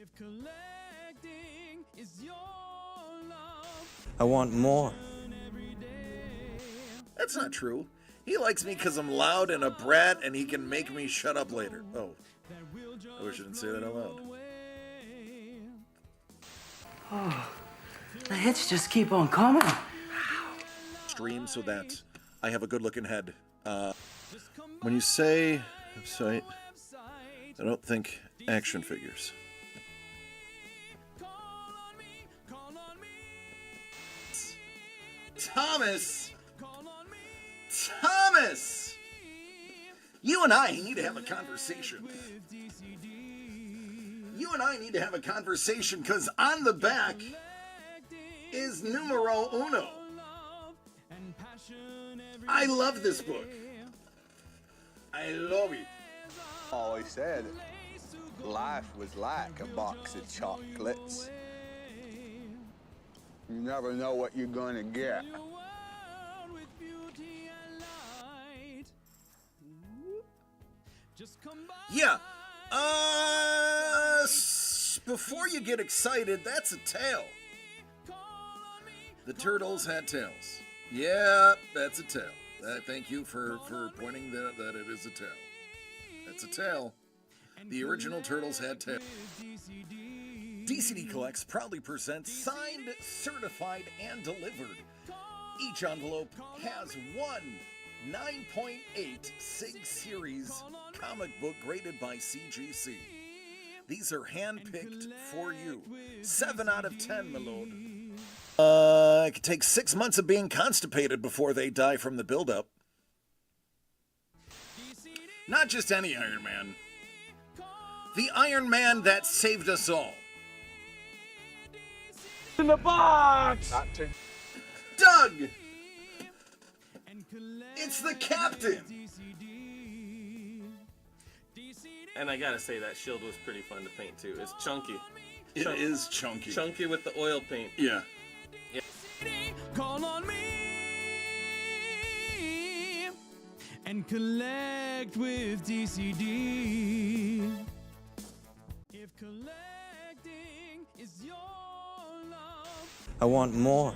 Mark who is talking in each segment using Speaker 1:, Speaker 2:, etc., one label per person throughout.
Speaker 1: If collecting is your love,
Speaker 2: I want more.
Speaker 1: every day.
Speaker 3: That's not true. He likes me because I'm loud and a brat and he can make me shut up later. Oh, I wish I didn't say that out loud.
Speaker 4: The hits just keep on coming.
Speaker 3: Stream so that I have a good looking head. When you say website, I don't think action figures. Thomas! Thomas! You and I need to have a conversation. You and I need to have a conversation because on the back is numero uno. I love this book. I love it.
Speaker 5: Always said life was like a box of chocolates. You never know what you're gonna get.
Speaker 3: Yeah. Before you get excited, that's a tail. The turtles had tails. Yeah, that's a tail. Thank you for pointing that it is a tail. That's a tail. The original turtles had tails. DCD Collects proudly presents signed, certified, and delivered. Each envelope has one 9.8 SIG Series comic book graded by CGC. These are hand-picked for you. 7 out of 10, my lord. It could take 6 months of being constipated before they die from the buildup. Not just any Iron Man. The Iron Man that saved us all.
Speaker 6: In the box!
Speaker 3: Doug! It's the Captain!
Speaker 2: And I gotta say, that shield was pretty fun to paint too. It's chunky.
Speaker 3: It is chunky.
Speaker 2: Chunky with the oil paint.
Speaker 3: Yeah.
Speaker 1: Call on me and collect with DCD. If collecting is your love,
Speaker 2: I want more.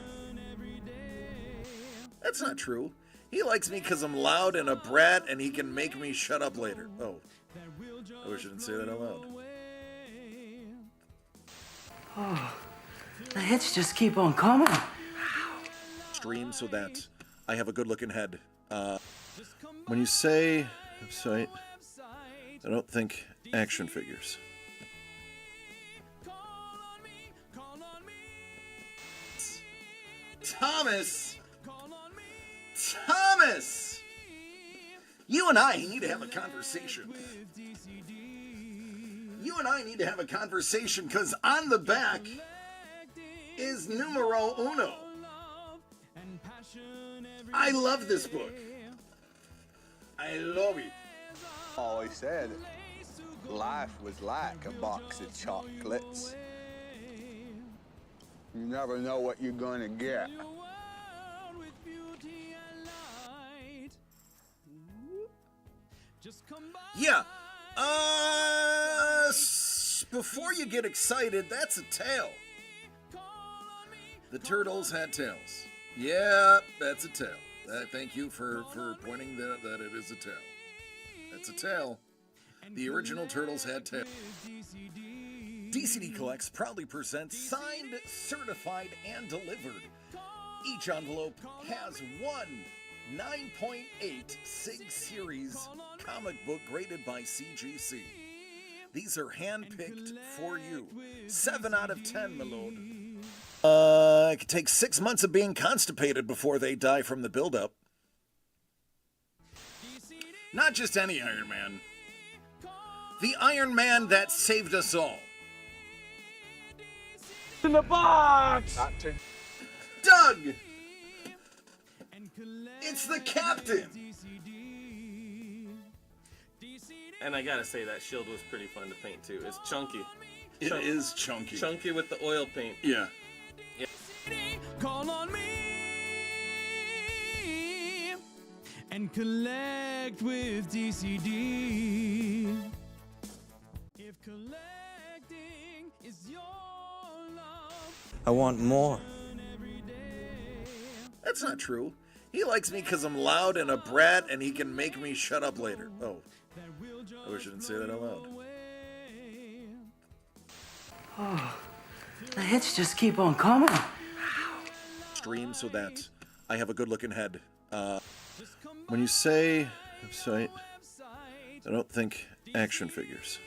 Speaker 1: every day.
Speaker 3: That's not true. He likes me because I'm loud and a brat and he can make me shut up later. Oh, I wish I didn't say that out loud.
Speaker 4: The hits just keep on coming.
Speaker 3: Stream so that I have a good looking head. When you say website, I don't think action figures. Thomas! Thomas! You and I need to have a conversation. You and I need to have a conversation because on the back is numero uno. I love this book. I love it.
Speaker 5: Always said life was like a box of chocolates. You never know what you're gonna get.
Speaker 3: Yeah. Before you get excited, that's a tail. The turtles had tails. Yeah, that's a tail. Thank you for pointing that it is a tail. That's a tail. The original turtles had tails. DCD Collects proudly presents signed, certified, and delivered. Each envelope has one 9.8 SIG Series comic book graded by CGC. These are hand-picked for you. 7 out of 10, my lord. It could take 6 months of being constipated before they die from the buildup. Not just any Iron Man. The Iron Man that saved us all.
Speaker 6: In the box!
Speaker 3: Doug! It's the Captain!
Speaker 2: And I gotta say, that shield was pretty fun to paint too. It's chunky.
Speaker 3: It is chunky.
Speaker 2: Chunky with the oil paint.
Speaker 3: Yeah.
Speaker 1: Call on me and collect with DCD. If collecting
Speaker 7: I want more.
Speaker 3: That's not true. He likes me because I'm loud and a brat and he can make me shut up later. Oh, I wish I didn't say that out loud.
Speaker 4: The hits just keep on coming.
Speaker 3: Stream so that I have a good looking head. When you say website, I don't think action figures.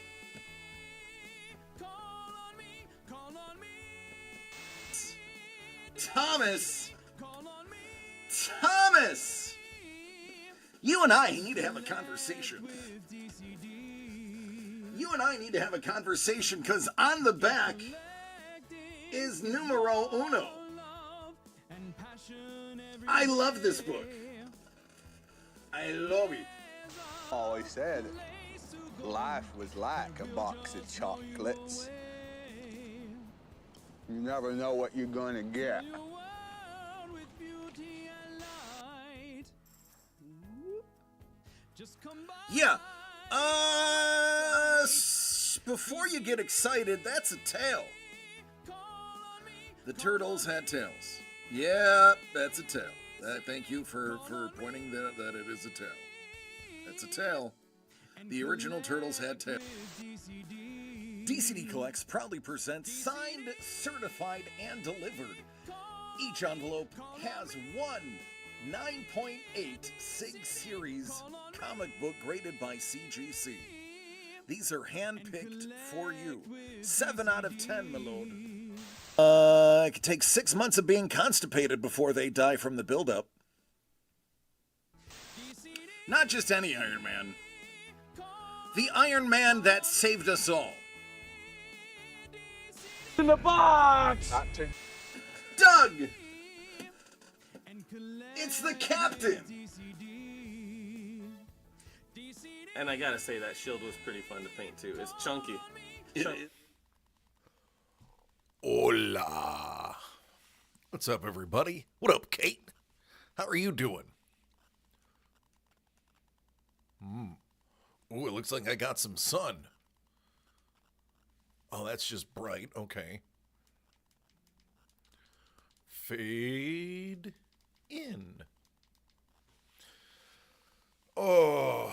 Speaker 3: Thomas! Thomas! You and I need to have a conversation. You and I need to have a conversation because on the back is numero uno. I love this book. I love it.
Speaker 5: Always said life was like a box of chocolates. You never know what you're gonna get.
Speaker 3: Yeah. Before you get excited, that's a tail. The turtles had tails. Yeah, that's a tail. Thank you for pointing that it is a tail. That's a tail. The original turtles had tails. DCD Collects proudly presents signed, certified, and delivered. Each envelope has one 9.8 Sig Series comic book graded by CGC. These are hand-picked for you. 7 out of 10, my lord. It could take 6 months of being constipated before they die from the buildup. Not just any Iron Man. The Iron Man that saved us all.
Speaker 6: In the box!
Speaker 3: Doug! It's the Captain!
Speaker 2: And I gotta say, that shield was pretty fun to paint too. It's chunky.
Speaker 8: Hola. What's up, everybody? What up, Kate? How are you doing? Ooh, it looks like I got some sun. Oh, that's just bright. Okay. Fade in. Oh.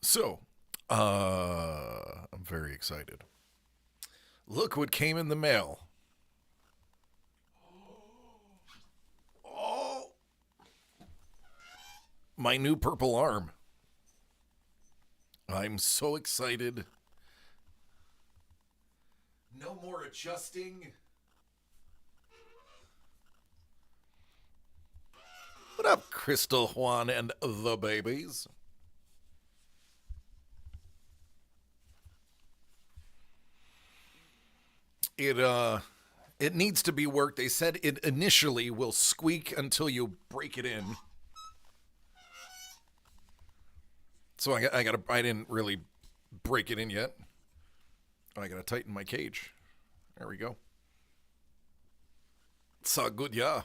Speaker 8: So, I'm very excited. Look what came in the mail. Oh. My new purple arm. I'm so excited. No more adjusting. What up, Crystal, Juan, and the babies? It needs to be worked. They said it initially will squeak until you break it in. So I didn't really break it in yet. I gotta tighten my cage. There we go. It's all good, yeah.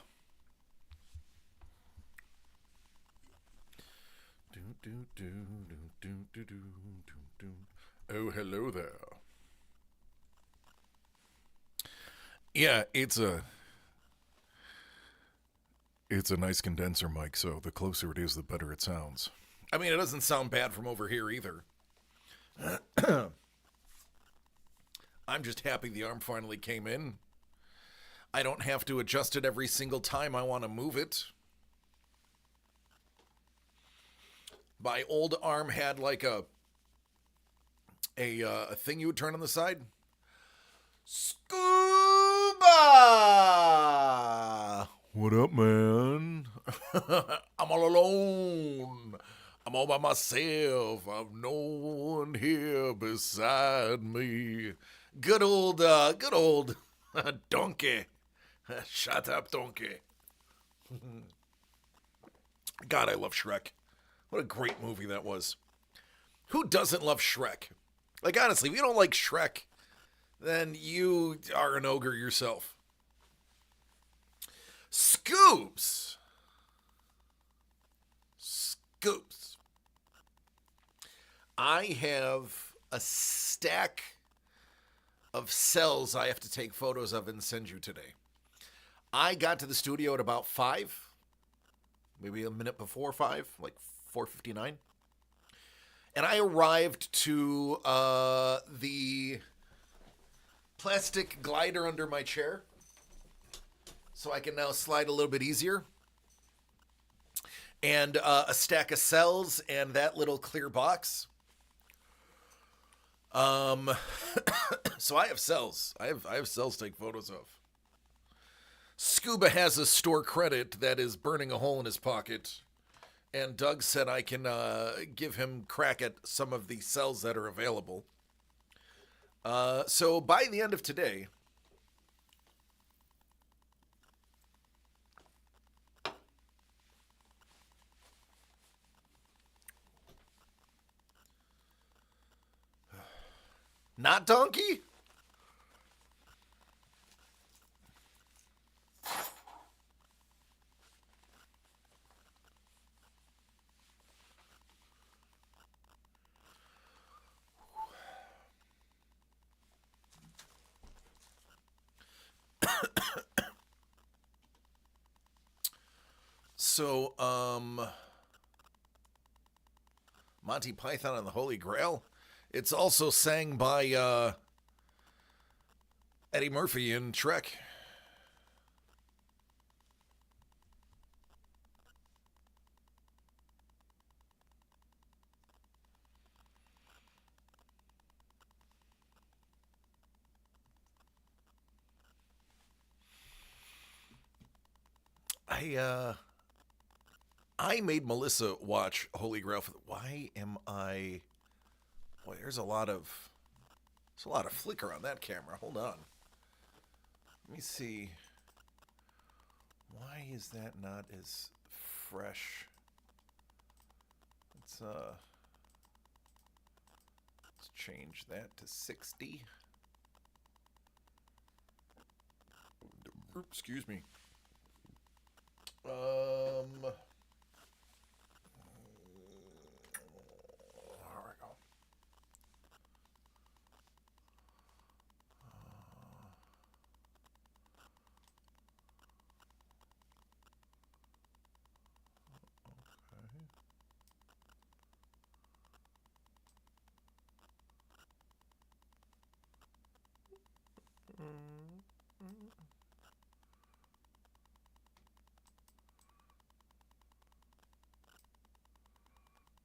Speaker 8: Oh, hello there. Yeah, it's a nice condenser mic, so the closer it is, the better it sounds. I mean, it doesn't sound bad from over here either. I'm just happy the arm finally came in. I don't have to adjust it every single time I want to move it. My old arm had like a thing you would turn on the side. Scuba! What up, man? I'm all alone. I'm all by myself. I've no one here beside me. Good old donkey. Shut up, donkey. God, I love Shrek. What a great movie that was. Who doesn't love Shrek? Like, honestly, if you don't like Shrek, then you are an ogre yourself. Scoops. I have a stack of cells I have to take photos of and send you today. I got to the studio at about 5, maybe a minute before 5, like 4:59. And I arrived to the plastic glider under my chair, so I can now slide a little bit easier. And a stack of cells and that little clear box. So I have cells. I have cells to take photos of. Scuba has a store credit that is burning a hole in his pocket. And Doug said I can give him crack at some of the cells that are available. So by the end of today, not donkey? So, Monty Python and the Holy Grail. It's also sang by Eddie Murphy in Shrek. I made Melissa watch Holy Grail. Why am I? Boy, there's a lot of flicker on that camera. Hold on. Let me see. Why is that not as fresh? Let's change that to 60. Excuse me. There we go.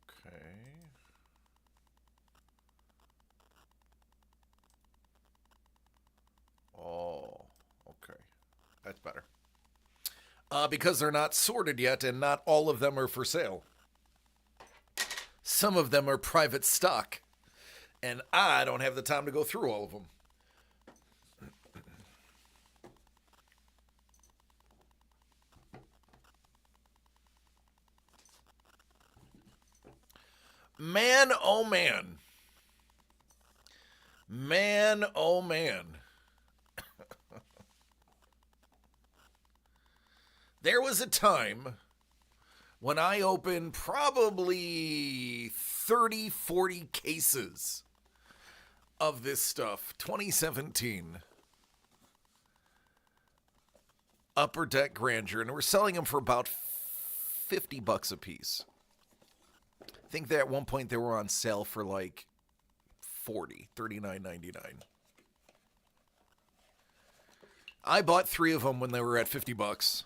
Speaker 8: Okay. Oh, okay. That's better. Because they're not sorted yet, and not all of them are for sale. Some of them are private stock, and I don't have the time to go through all of them. Man, oh man. Man, oh man. There was a time when I opened probably 30, 40 cases of this stuff. 2017. Upper Deck Grandeur. And we're selling them for about $50 a piece. I think that at one point they were on sale for like $39.99. I bought 3 of them when they were at $50.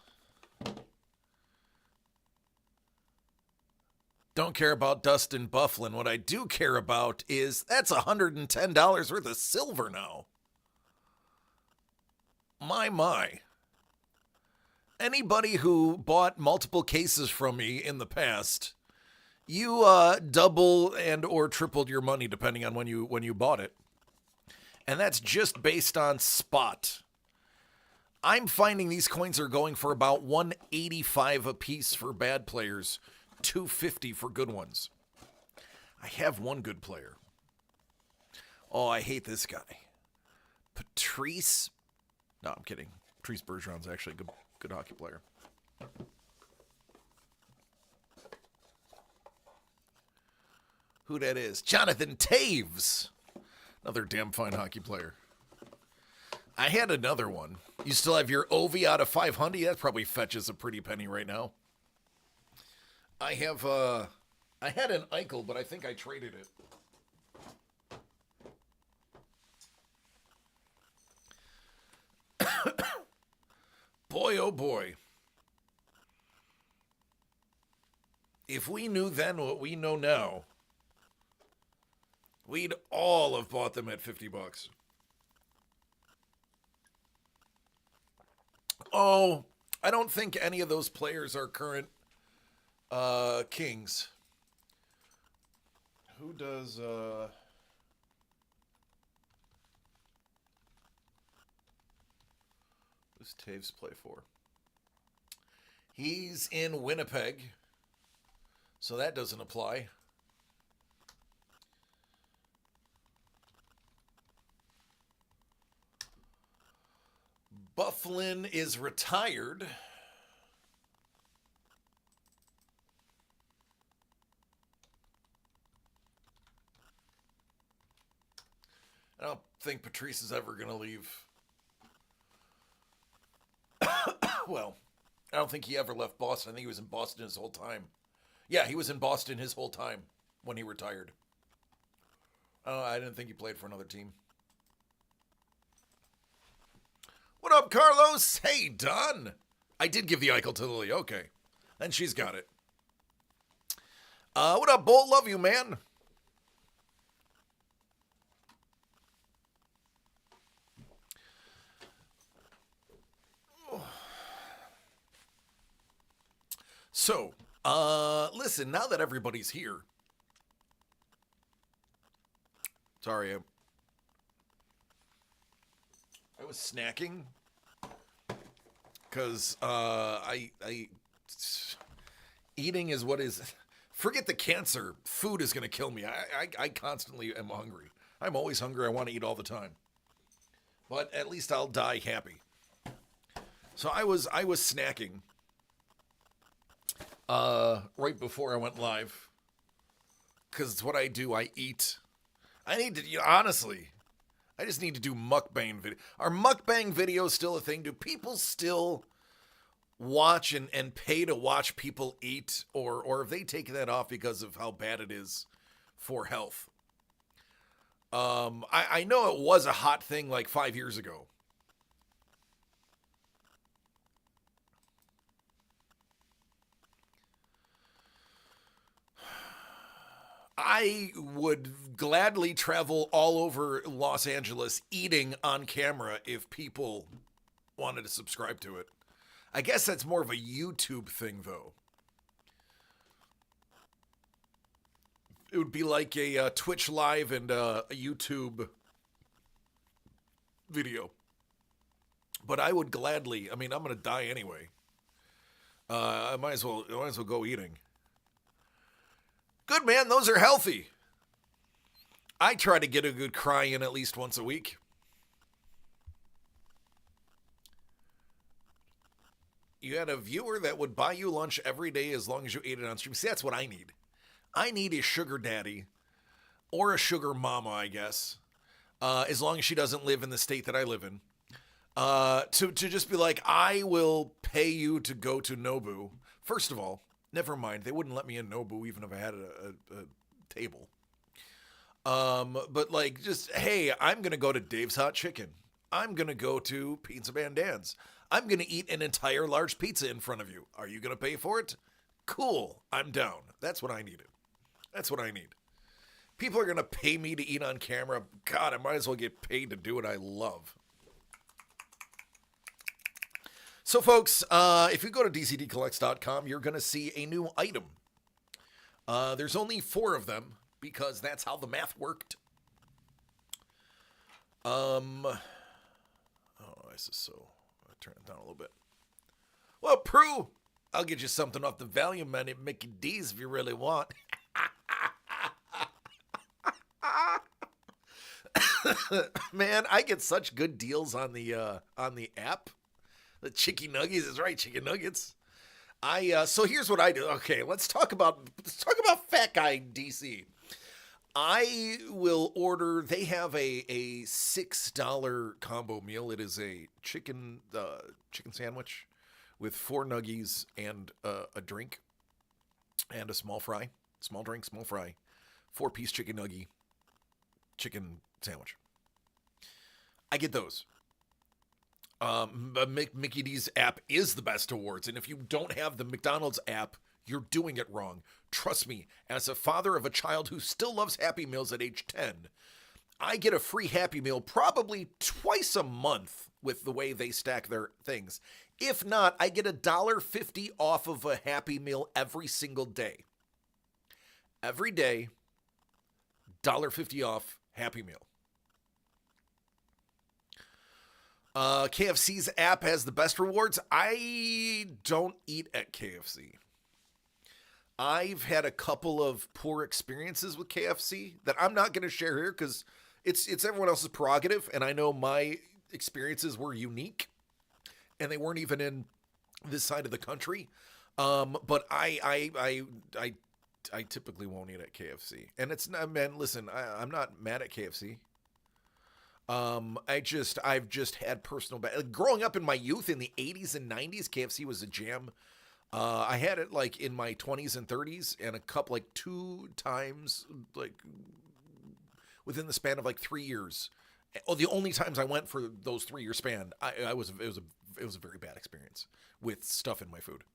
Speaker 8: Don't care about Dustin Bufflin. What I do care about is that's $110 worth of silver now. My. Anybody who bought multiple cases from me in the past, you double and or tripled your money depending on when you bought it. And that's just based on spot. I'm finding these coins are going for about $185 a piece for bad players, $250 for good ones. I have one good player. Oh, I hate this guy. Patrice. No, I'm kidding. Patrice Bergeron's actually a good hockey player. Who that is? Jonathan Taves. Another damn fine hockey player. I had another one. You still have your Ovi out of 500? That probably fetches a pretty penny right now. I have, I had an Eichel, but I think I traded it. Boy, oh boy. If we knew then what we know now, we'd all have bought them at $50. Oh, I don't think any of those players are current Kings. Who does who's Taves play for? He's in Winnipeg, so that doesn't apply. Bufflin is retired. I don't think Patrice is ever going to leave. Well, I don't think he ever left Boston. I think he was in Boston his whole time. Yeah, he was in Boston his whole time when he retired. I didn't think he played for another team. What up, Carlos? Hey, Don. I did give the Eichel to Lily. Okay. Then she's got it. What up, Bolt? Love you, man. So, listen, now that everybody's here. Sorry, I was snacking because eating is what is. Forget the cancer. Food is going to kill me. I constantly am hungry. I'm always hungry. I want to eat all the time. But at least I'll die happy. So I was snacking right before I went live because it's what I do. I eat. I need to, honestly, I just need to do mukbang video. Are mukbang videos still a thing? Do people still watch and pay to watch people eat? Or have they taken that off because of how bad it is for health? I know it was a hot thing like 5 years ago. I would gladly travel all over Los Angeles eating on camera if people wanted to subscribe to it. I guess that's more of a YouTube thing, though. It would be like a Twitch Live and a YouTube video. But I would gladly, I mean, I'm going to die anyway. I might as well go eating. Good, man. Those are healthy. I try to get a good cry in at least once a week. You had a viewer that would buy you lunch every day as long as you ate it on stream. See, that's what I need. I need a sugar daddy or a sugar mama, I guess, as long as she doesn't live in the state that I live in, to just be like, I will pay you to go to Nobu. First of all, never mind. They wouldn't let me in Nobu even if I had a table. But like, just, hey, I'm going to go to Dave's Hot Chicken. I'm going to go to Pizza Man Dan's. I'm going to eat an entire large pizza in front of you. Are you going to pay for it? Cool. I'm down. That's what I needed. That's what I need. People are going to pay me to eat on camera. God, I might as well get paid to do what I love. So, folks, if you go to DCDcollects.com, you're going to see a new item. There's only 4 of them because that's how the math worked. Oh, this is so... I'll turn it down a little bit. Well, Prue, I'll get you something off the Valium Man at Mickey D's if you really want. Man, I get such good deals on the app. The Chicken Nuggets is right, Chicken Nuggets. So here's what I do. Okay, let's talk about Fat Guy DC. I will order. They have a $6 combo meal. It is a chicken sandwich with 4 nuggies and a drink and a small drink, small fry, 4-piece chicken nuggie, chicken sandwich. I get those. Mickey D's app is the best awards, and if you don't have the McDonald's app, you're doing it wrong. Trust me, as a father of a child who still loves Happy Meals at age 10, I get a free Happy Meal probably twice a month with the way they stack their things. If not, I get $1.50 off of a Happy Meal every single day. Every day, $1.50 off Happy Meal. KFC's app has the best rewards. I don't eat at KFC. I've had a couple of poor experiences with KFC that I'm not going to share here because it's everyone else's prerogative, and I know my experiences were unique, and they weren't even in this side of the country. But I typically won't eat at KFC, and it's not. Man, listen, I'm not mad at KFC. I've just had personal growing up in my youth in the 80s and 90s, KFC was a jam. I had it like in my 20s and 30s and a couple, like 2 times, like within the span of like 3 years. Oh, the only times I went for those 3-year span, it was a very bad experience with stuff in my food.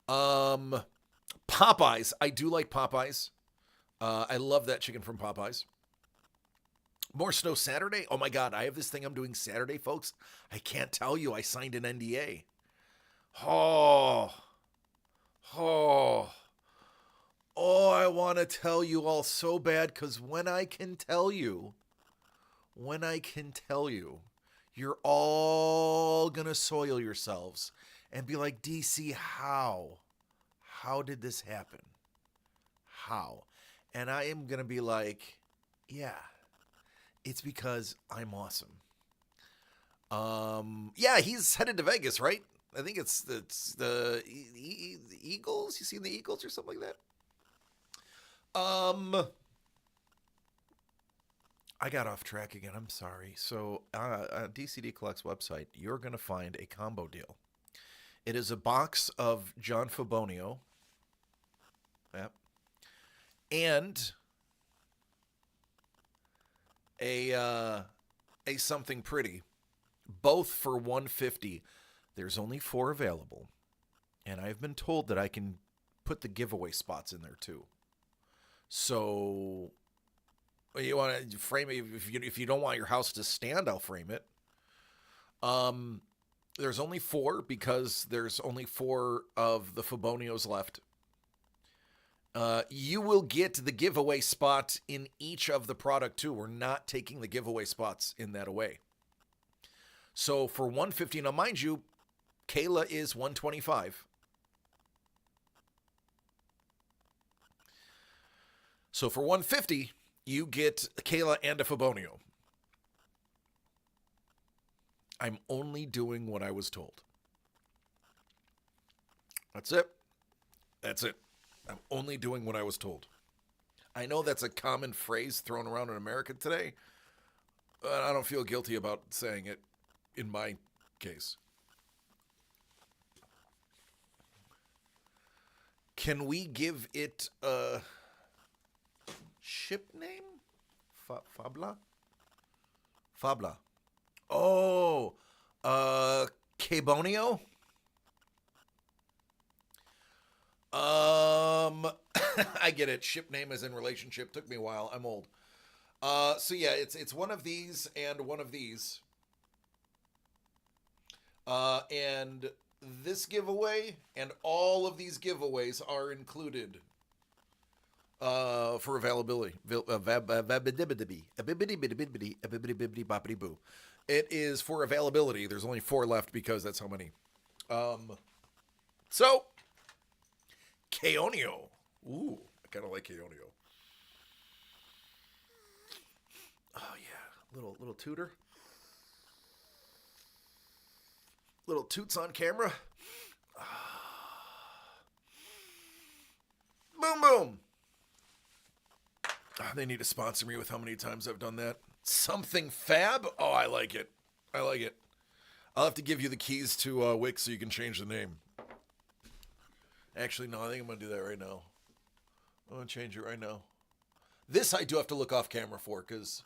Speaker 8: Popeyes. I do like Popeyes. I love that chicken from Popeyes. More Snow Saturday? Oh my God, I have this thing I'm doing Saturday, folks. I can't tell you. I signed an NDA. Oh, I want to tell you all so bad because when I can tell you, you're all going to soil yourselves and be like, DC, how? How did this happen? How? And I am going to be like, yeah. It's because I'm awesome. Yeah, he's headed to Vegas, right? I think it's the Eagles. You seen the Eagles or something like that? I got off track again. I'm sorry. So, on DCD Collect's website, you're going to find a combo deal. It is a box of John Fabonio. Yep. And a something pretty, both for $150. There's only 4 available, and I've been told that I can put the giveaway spots in there too. So you want to frame it if you don't want your house to stand, I'll frame it. There's only 4 because there's only 4 of the Fabonios left. You will get the giveaway spot in each of the product too. We're not taking the giveaway spots in that away. So for $150, now mind you, Kayla is $125. So for $150, you get Kayla and a Fabonio. I'm only doing what I was told. That's it. I'm only doing what I was told. I know that's a common phrase thrown around in America today, but I don't feel guilty about saying it in my case. Can we give it a ship name? Fabla? Oh, Cabonio? I get it. Ship name is in relationship. Took me a while. I'm old. So yeah, it's one of these and one of these. And this giveaway and all of these giveaways are included for availability. It is for availability. There's only 4 left because that's how many. So Keonio. Ooh, I kind of like Keonio. Oh yeah, little tutor. Little toots on camera. Boom, boom. They need to sponsor me with how many times I've done that. Something Fab? Oh, I like it. I like it. I'll have to give you the keys to Wix so you can change the name. Actually, no, I think I'm going to do that right now. I'm going to change it right now. This I do have to look off camera for because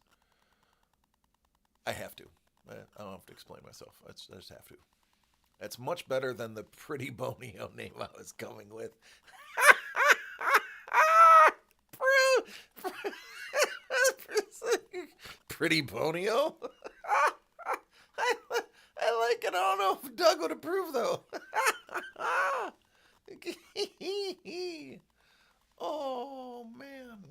Speaker 8: I have to. I don't have to explain myself. I just have to. That's much better than the Pretty Bonio name I was coming with. Pretty Bonio? I like it. I don't know if Doug would approve, though. Oh, man.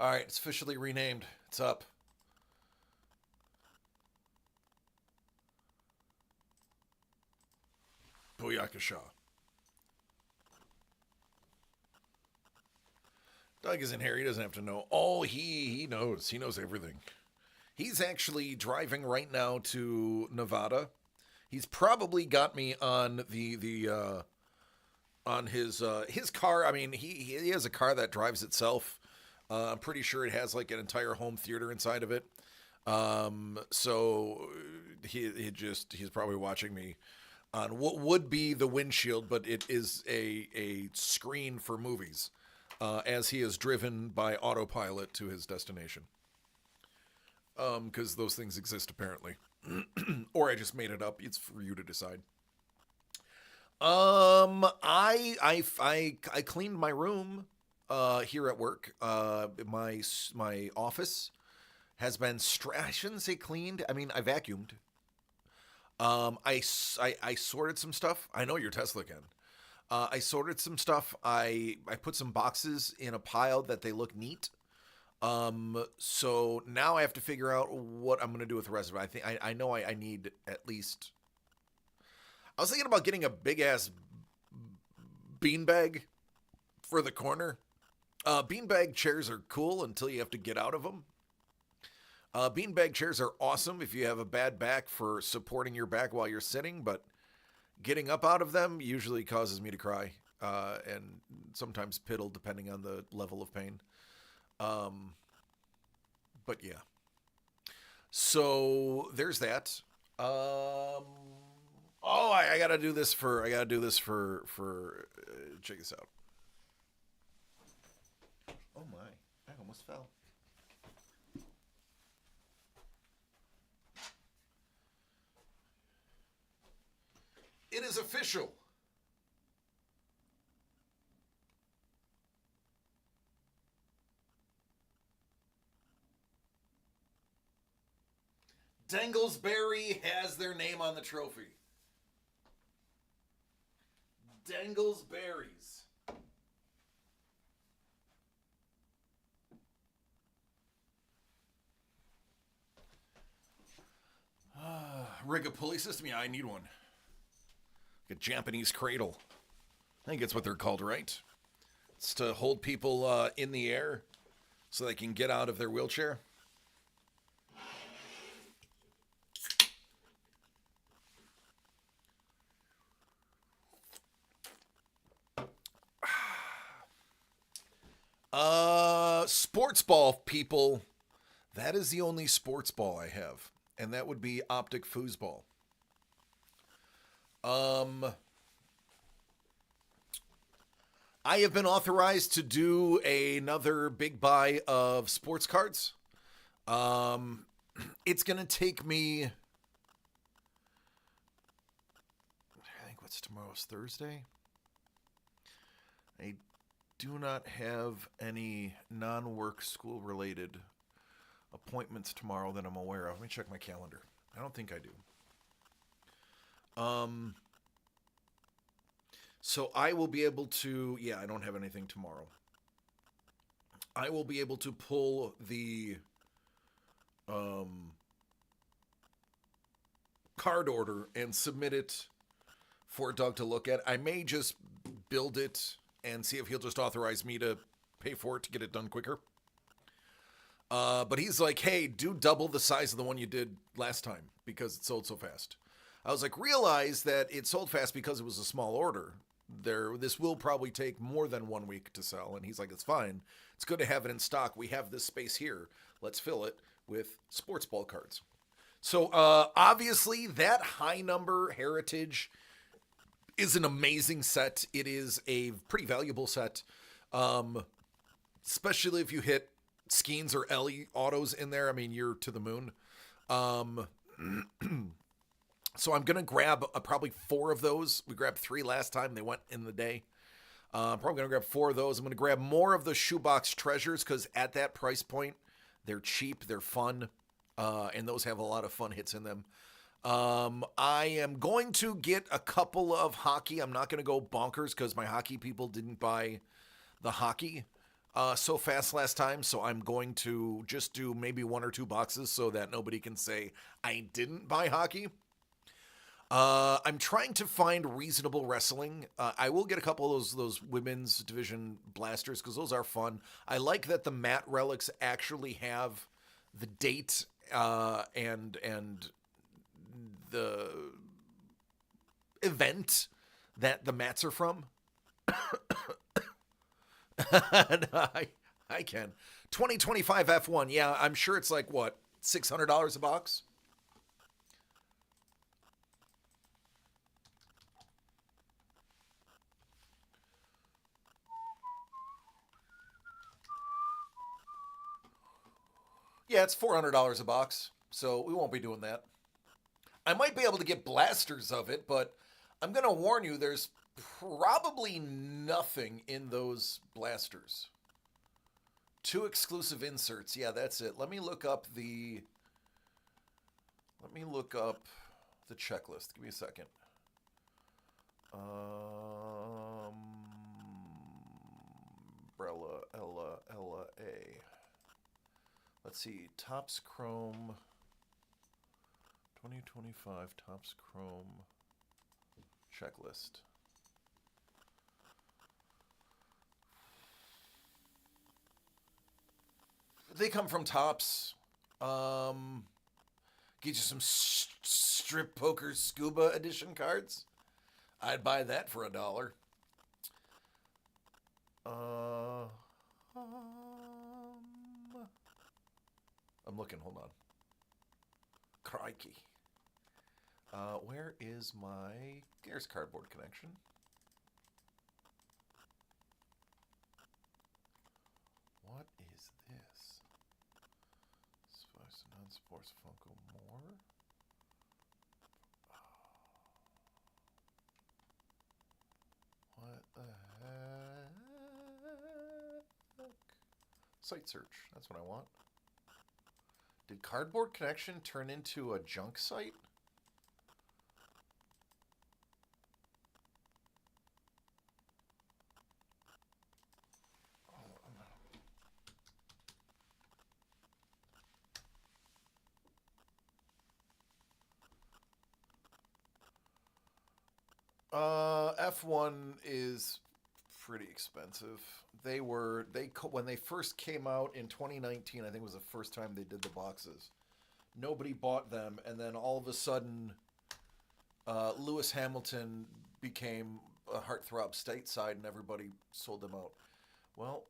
Speaker 8: All right, it's officially renamed. It's up. Booyakasha. Doug isn't here. He doesn't have to know. Oh, he knows. He knows everything. He's actually driving right now to Nevada. He's probably got me on on his car. I mean, he has a car that drives itself. I'm pretty sure it has like an entire home theater inside of it. So he's probably watching me on what would be the windshield, but it is a screen for movies, as he is driven by autopilot to his destination. Because those things exist apparently, or I just made it up. It's for you to decide. I cleaned my room here at work. My office has been I shouldn't say cleaned. I mean, I vacuumed. I sorted some stuff. I know your Tesla can. I sorted some stuff. I put some boxes in a pile that they look neat. So now I have to figure out what I'm going to do with the rest of it. I know I need at least, I was thinking about getting a big ass beanbag for the corner. Beanbag chairs are cool until you have to get out of them. Beanbag chairs are awesome if you have a bad back for supporting your back while you're sitting, but getting up out of them usually causes me to cry, and sometimes piddle depending on the level of pain. But yeah. So there's that. I gotta do this for check this out. Oh my, I almost fell. It is official. Danglesberry has their name on the trophy. Danglesberries. Rig a pulley system? Yeah, I need one. Like a Japanese cradle. I think it's what they're called, right? It's to hold people in the air so they can get out of their wheelchair. Sports ball, people. That is the only sports ball I have. And that would be Optic Foosball. I have been authorized to do another big buy of sports cards. It's going to take me, I think what's tomorrow's Thursday? I do not have any non-work school related appointments tomorrow that I'm aware of. Let me check my calendar. I don't think I do. So I will be able to, I don't have anything tomorrow. I will be able to pull the card order and submit it for Doug to look at. I may just build it and see if he'll just authorize me to pay for it to get it done quicker. But he's like, hey, do double the size of the one you did last time because it sold so fast. I was like, realize that it sold fast because it was a small order. This will probably take more than 1 week to sell. And he's like, it's fine. It's good to have it in stock. We have this space here. Let's fill it with sports ball cards. So obviously that high number Heritage is an amazing set. It is a pretty valuable set, especially if you hit Skeens or Ellie autos in there. I mean, you're to the moon. So I'm going to grab probably 4 of those. We grabbed 3 last time. They went in the day. Probably going to grab 4 of those. I'm going to grab more of the shoebox treasures because at that price point, they're cheap, they're fun, and those have a lot of fun hits in them. I am going to get a couple of hockey. I'm not going to go bonkers because my hockey people didn't buy the hockey so fast last time. So I'm going to just do maybe 1 or 2 boxes so that nobody can say I didn't buy hockey. I'm trying to find reasonable wrestling. I will get a couple of those women's division blasters because those are fun. I like that the mat relics actually have the date and the event that the mats are from. And I can. 2025 F1. Yeah, I'm sure it's like what, $600 a box. Yeah, it's $400 a box, so we won't be doing that. I might be able to get blasters of it, but I'm going to warn you, there's probably nothing in those blasters. 2 exclusive inserts. Yeah, that's it. Let me look up the checklist. Give me a second. Umbrella, Ella, A. Let's see, Topps Chrome, 2025 Topps Chrome checklist. They come from Topps. Get you some Strip Poker Scuba Edition cards. I'd buy that for $1. I'm looking, hold on. Crikey. Where is my Gears Cardboard Connection? What is this? Spice Non-Sports Funko More? What the heck? Site search, that's what I want. Did Cardboard Connection turn into a junk site? F1 is pretty expensive. When they first came out in 2019, I think was the first time they did the boxes. Nobody bought them, and then all of a sudden, Lewis Hamilton became a heartthrob stateside, and everybody sold them out. Well,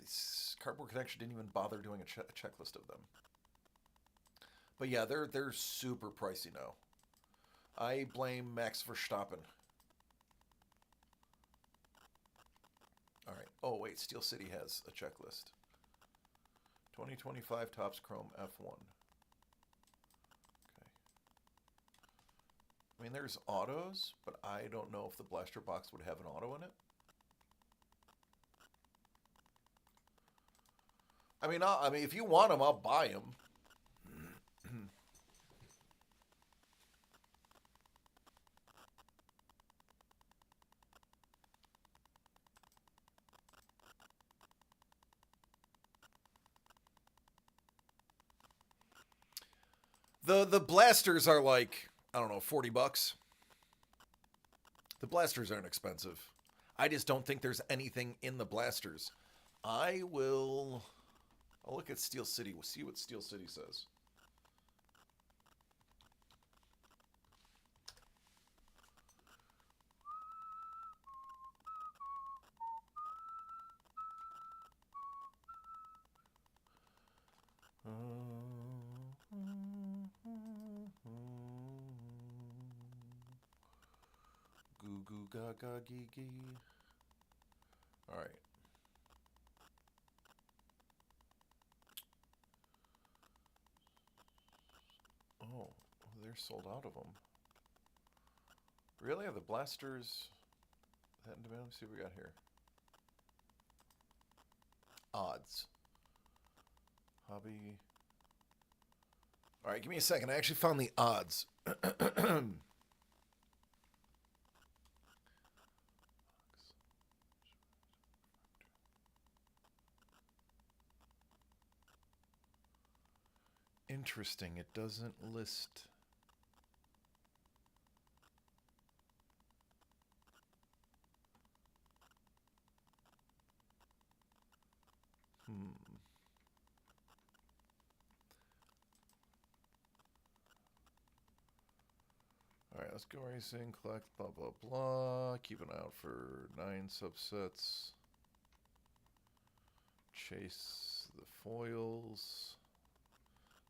Speaker 8: this Cardboard Connection didn't even bother doing a checklist of them. But yeah, they're super pricey now. I blame Max Verstappen. All right. Oh, wait. Steel City has a checklist. 2025 Topps Chrome F1. Okay. I mean, there's autos, but I don't know if the blaster box would have an auto in it. I mean, if you want them, I'll buy them. The blasters are like, I don't know, $40. The blasters aren't expensive. I just don't think there's anything in the blasters. I'll look at Steel City. We'll see what Steel City says. gaga gigi. All right. Oh, they're sold out of them. Really? Are the blasters that in demand? Let's see what we got here. Odds. Hobby. All right, give me a second. I actually found the odds. Interesting. It doesn't list. All right, let's go racing, collect, blah, blah, blah. Keep an eye out for 9 subsets. Chase the foils.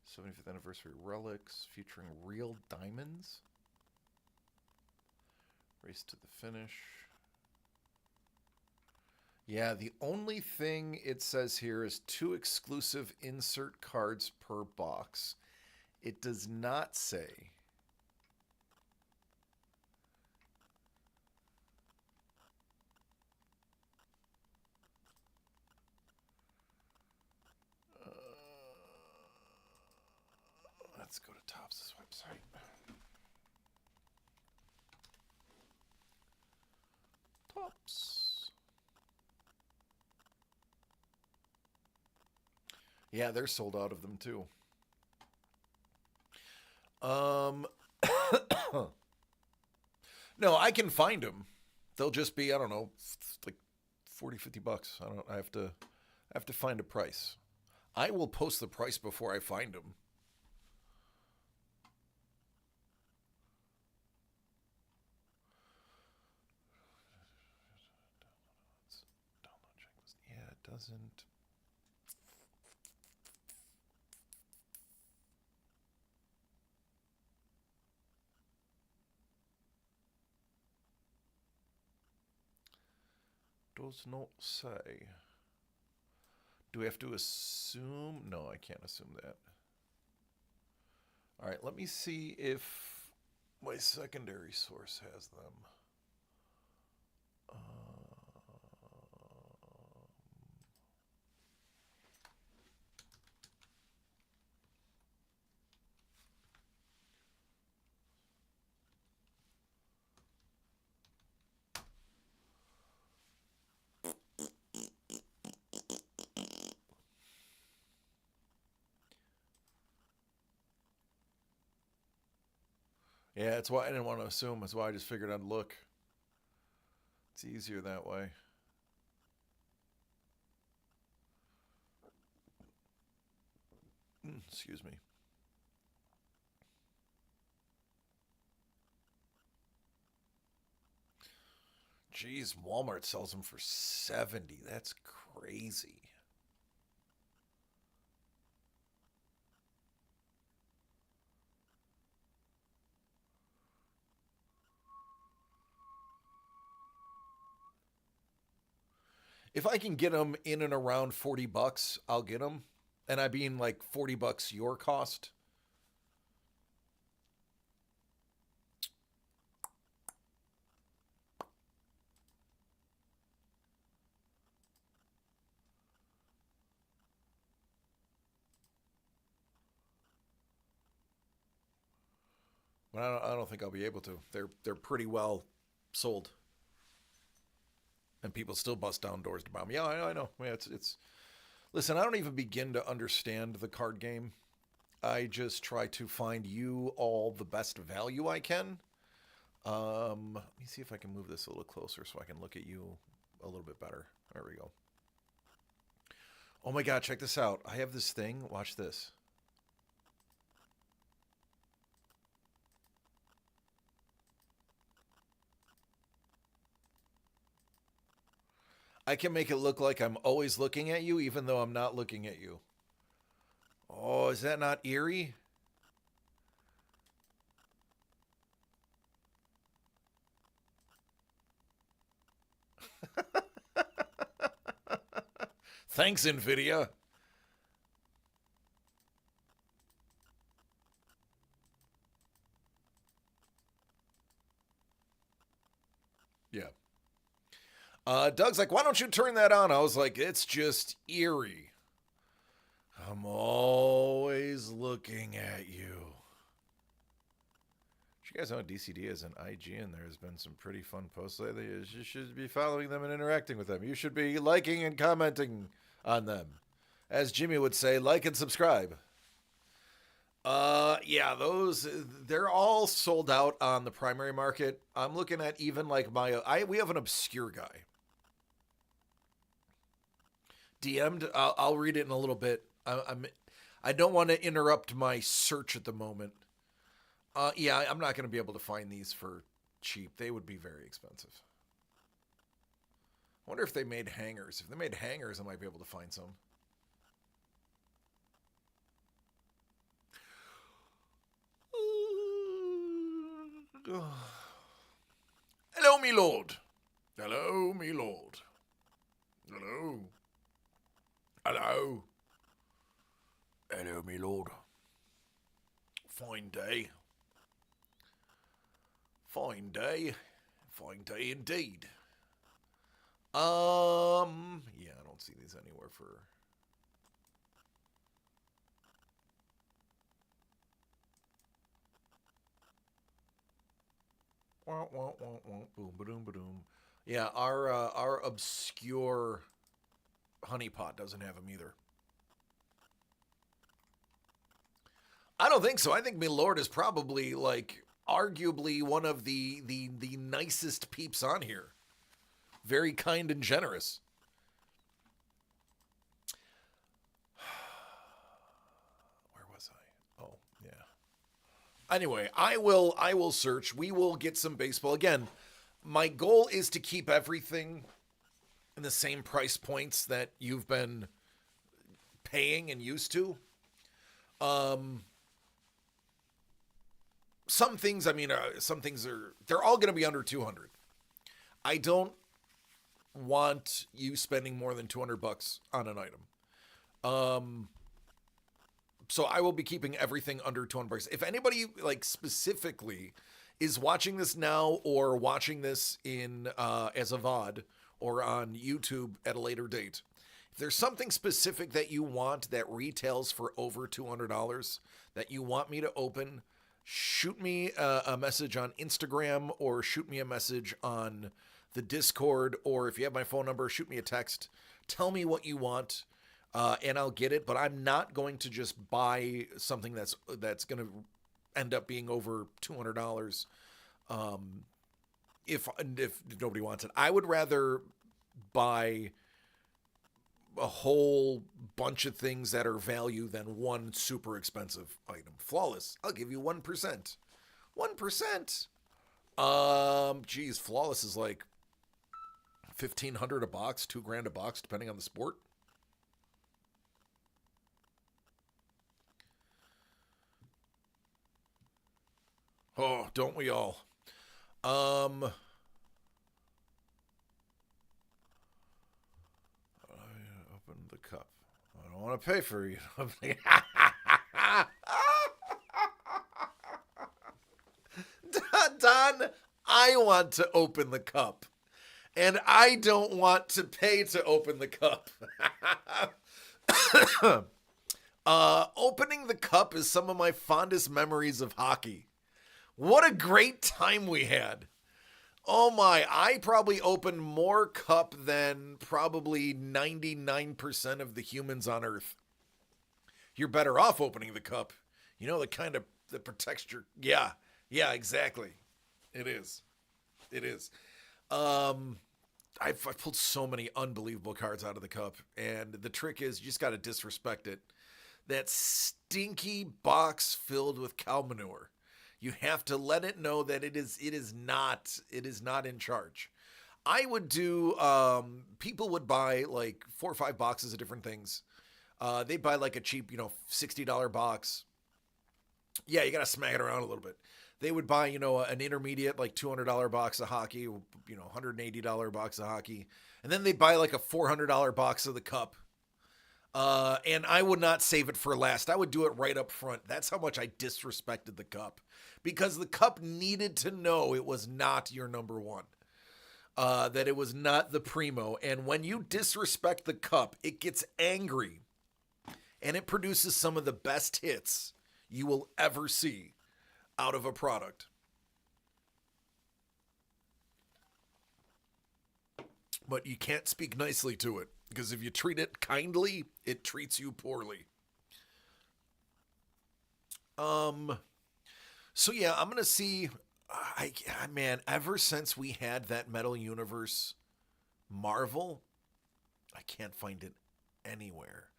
Speaker 8: 75th anniversary relics featuring real diamonds. Race to the finish. Yeah, the only thing it says here is 2 exclusive insert cards per box. It does not say. Let's go to Topps' website. Topps. Yeah, they're sold out of them too. No, I can find them. They'll just be, I don't know, like 40, 50 bucks. I have to find a price. I will post the price before I find them. Download checklist. Yeah, it doesn't. Does not say. Do we have to assume? No, I can't assume that. All right, let me see if my secondary source has them. Yeah, that's why I didn't want to assume. That's why I just figured I'd look. It's easier that way. Excuse me. Jeez, Walmart sells them for $70. That's crazy. If I can get them in and around 40 bucks, I'll get them. And I mean like 40 bucks your cost. But I don't think I'll be able to. They're pretty well sold. And people still bust down doors to buy them. Yeah, I know. Yeah, it's. Listen, I don't even begin to understand the card game. I just try to find you all the best value I can. Let me see if I can move this a little closer so I can look at you a little bit better. There we go. Oh my God, check this out. I have this thing. Watch this. I can make it look like I'm always looking at you, even though I'm not looking at you. Oh, is that not eerie? Thanks, Nvidia. Yeah. Doug's like, why don't you turn that on? I was like, it's just eerie. I'm always looking at you. Did you guys know DCD has an IG and there's been some pretty fun posts lately? You should be following them and interacting with them. You should be liking and commenting on them. As Jimmy would say, like and subscribe. Yeah, those, they're all sold out on the primary market. I'm looking at even like we have an obscure guy. DM'd, I'll read it in a little bit. I don't want to interrupt my search at the moment. Yeah, I'm not going to be able to find these for cheap. They would be very expensive. I wonder if they made hangers. If they made hangers, I might be able to find some. Hello, me lord. Hello, me lord. Hello. Hello. Hello, me lord. Fine day. Fine day. Fine day indeed. Yeah, I don't see these anywhere for... Boom, ba-doom, ba-doom. Yeah, our obscure honeypot doesn't have them either. I don't think so. I think Milord is probably, like, arguably one of the nicest peeps on here. Very kind and generous. Where was I? Oh, yeah. Anyway, I will search. We will get some baseball. Again, my goal is to keep everything in the same price points that you've been paying and used to. Some things, I mean, they're all going to be under 200. I don't want you spending more than $200 on an item. So I will be keeping everything under $200. If anybody, like, specifically is watching this now or watching this in as a VOD or on YouTube at a later date, if there's something specific that you want that retails for over $200 that you want me to open, shoot me a message on Instagram or shoot me a message on the Discord, or if you have my phone number, shoot me a text. Tell me what you want, and I'll get it. But I'm not going to just buy something that's going to end up being over $200 if nobody wants it. I would rather buy a whole bunch of things that are value than one super expensive item. Flawless, I'll give you 1%. 1%. Geez, Flawless is like $1,500 a box, $2,000 a box, depending on the sport. Oh, don't we all? Open the cup. I don't want to pay for you. Don, I want to open the cup. And I don't want to pay to open the cup. Opening the cup is some of my fondest memories of hockey. What a great time we had. Oh my, I probably opened more cup than probably 99% of the humans on Earth. You're better off opening the cup. You know, the kind of, that protects your, yeah, exactly. It is. I've pulled so many unbelievable cards out of the cup, and the trick is you just got to disrespect it. That stinky box filled with cow manure. You have to let it know that it is not in charge. I would do, people would buy like 4 or 5 boxes of different things. They'd buy like a cheap, $60 box. Yeah, you got to smack it around a little bit. They would buy, an intermediate, like $200 box of hockey, $180 box of hockey. And then they'd buy like a $400 box of the cup. And I would not save it for last. I would do it right up front. That's how much I disrespected the cup, because the cup needed to know it was not your number one, that it was not the primo. And when you disrespect the cup, it gets angry, and it produces some of the best hits you will ever see out of a product. But you can't speak nicely to it, because if you treat it kindly, it treats you poorly. So yeah, I'm gonna see. Man, ever since we had that Metal Universe Marvel, I can't find it anywhere.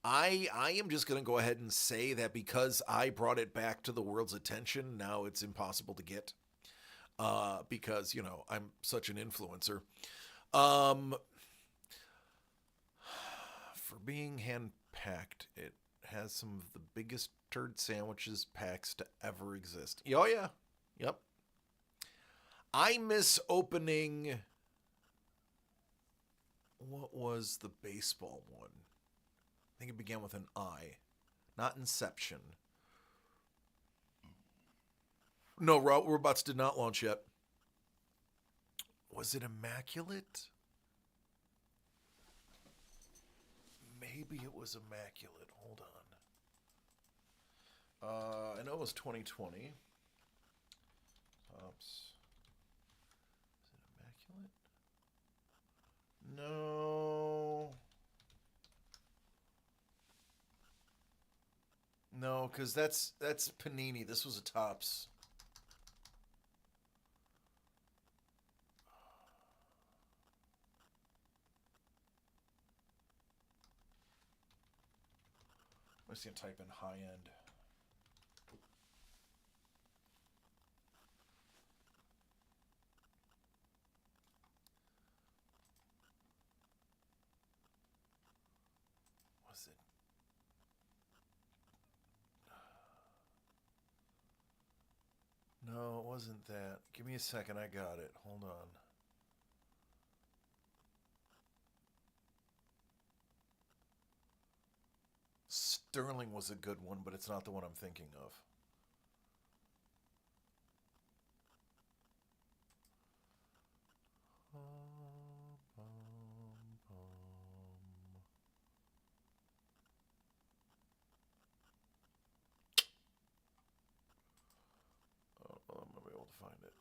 Speaker 8: I am just gonna go ahead and say that because I brought it back to the world's attention, now it's impossible to get. Because I'm such an influencer. For being hand-packed, it has some of the biggest turd sandwiches packs to ever exist. Oh, yeah. Yep. I miss opening... What was the baseball one? I think it began with an I. Not Inception. No, Robots did not launch yet. Was it Immaculate? Maybe it was Immaculate. Hold on. I know it was 2020. Oops. Is it Immaculate? No. No, because that's Panini. This was a Topps. I'm just going to type in high end. Was it? No, it wasn't that. Give me a second. I got it. Hold on. Sterling was a good one, but it's not the one I'm thinking of. Oh, I'm gonna be able to find it.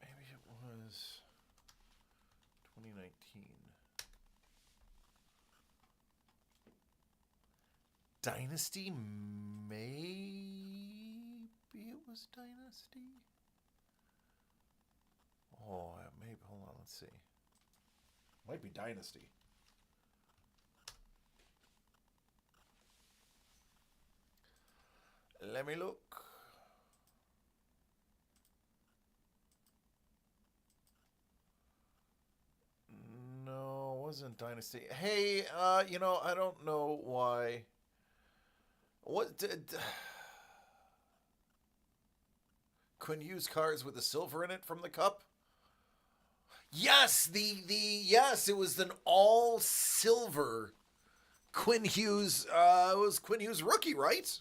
Speaker 8: Maybe it was 2019. Dynasty? Maybe it was Dynasty? Oh, maybe. Hold on, let's see. Might be Dynasty. Let me look. No, it wasn't Dynasty. Hey, I don't know why. What did... Couldn't use cards with the silver in it from the cup? Yes, yes, it was an all silver Quinn Hughes. It was Quinn Hughes rookie, right?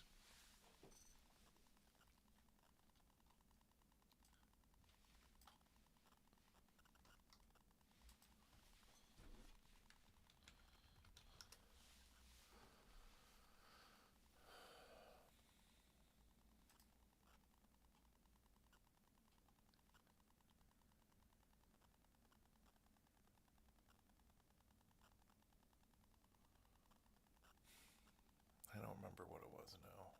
Speaker 8: I don't remember what it was now.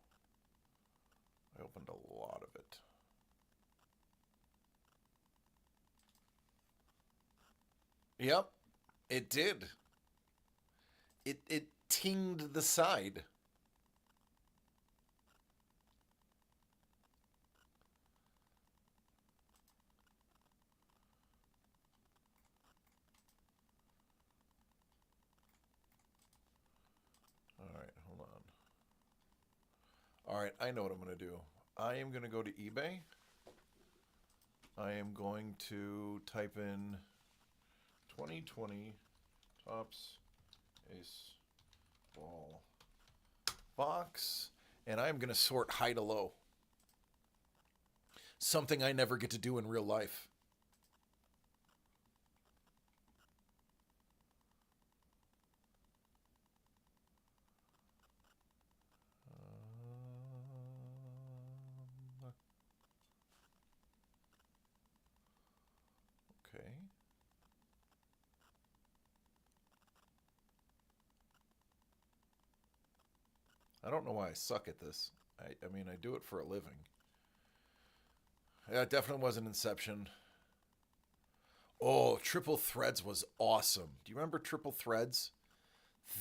Speaker 8: I opened a lot of it. Yep, it did. It tinged the side. All right, All right, I know what I'm going to do. I am going to go to eBay. I am going to type in 2020 Topps Ace Ball box, and I'm going to sort high to low. Something I never get to do in real life. Okay. I don't know why I suck at this. I mean, I do it for a living. Yeah, it definitely wasn't Inception. Oh, Triple Threads was awesome. Do you remember Triple Threads?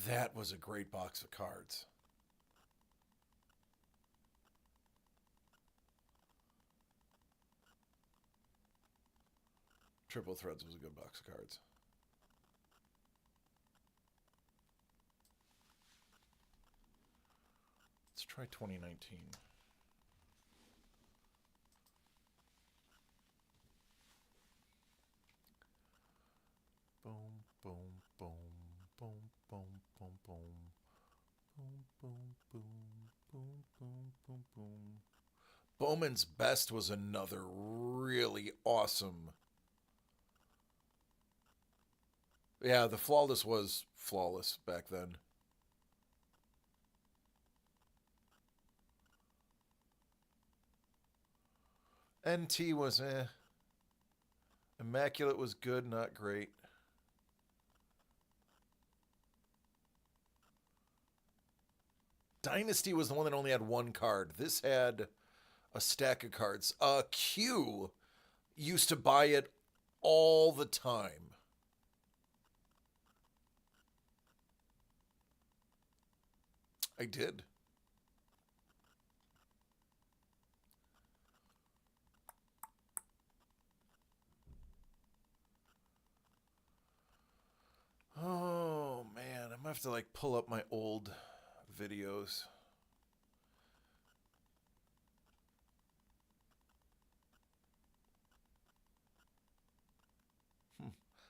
Speaker 8: That was a great box of cards. Triple Threads was a good box of cards. Let's try 2019. Boom, boom, boom, boom, boom, boom, boom. Boom, boom, boom, boom, boom, boom, boom. Bowman's Best was another really awesome. Yeah, the Flawless was flawless back then. NT was Immaculate was good, not great. Dynasty was the one that only had one card. This had a stack of cards. Q used to buy it all the time. I did. Oh, man. I'm going to have to, like, pull up my old videos.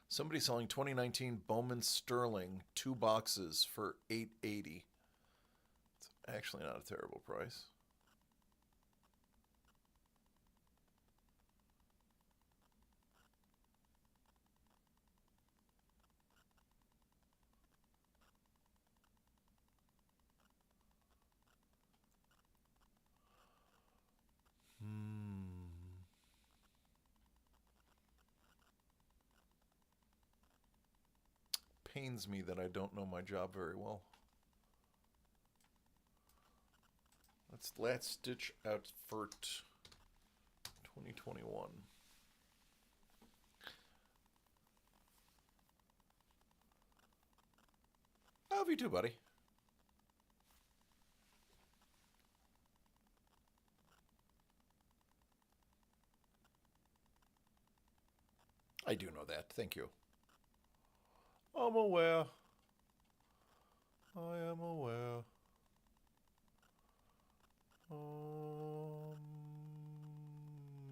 Speaker 8: Somebody selling 2019 Bowman Sterling 2 boxes for $8.80. It's actually not a terrible price. Pains me that I don't know my job very well. Let's Last Stitch Outfit 2021. I love you too, buddy. I do know that. Thank you. I'm aware. I am aware.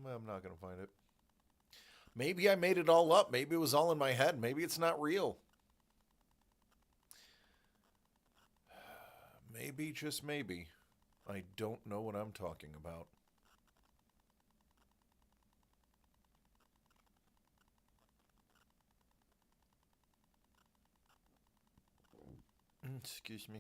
Speaker 8: I'm not going to find it. Maybe I made it all up. Maybe it was all in my head. Maybe it's not real. Maybe, just maybe, I don't know what I'm talking about. Excuse me.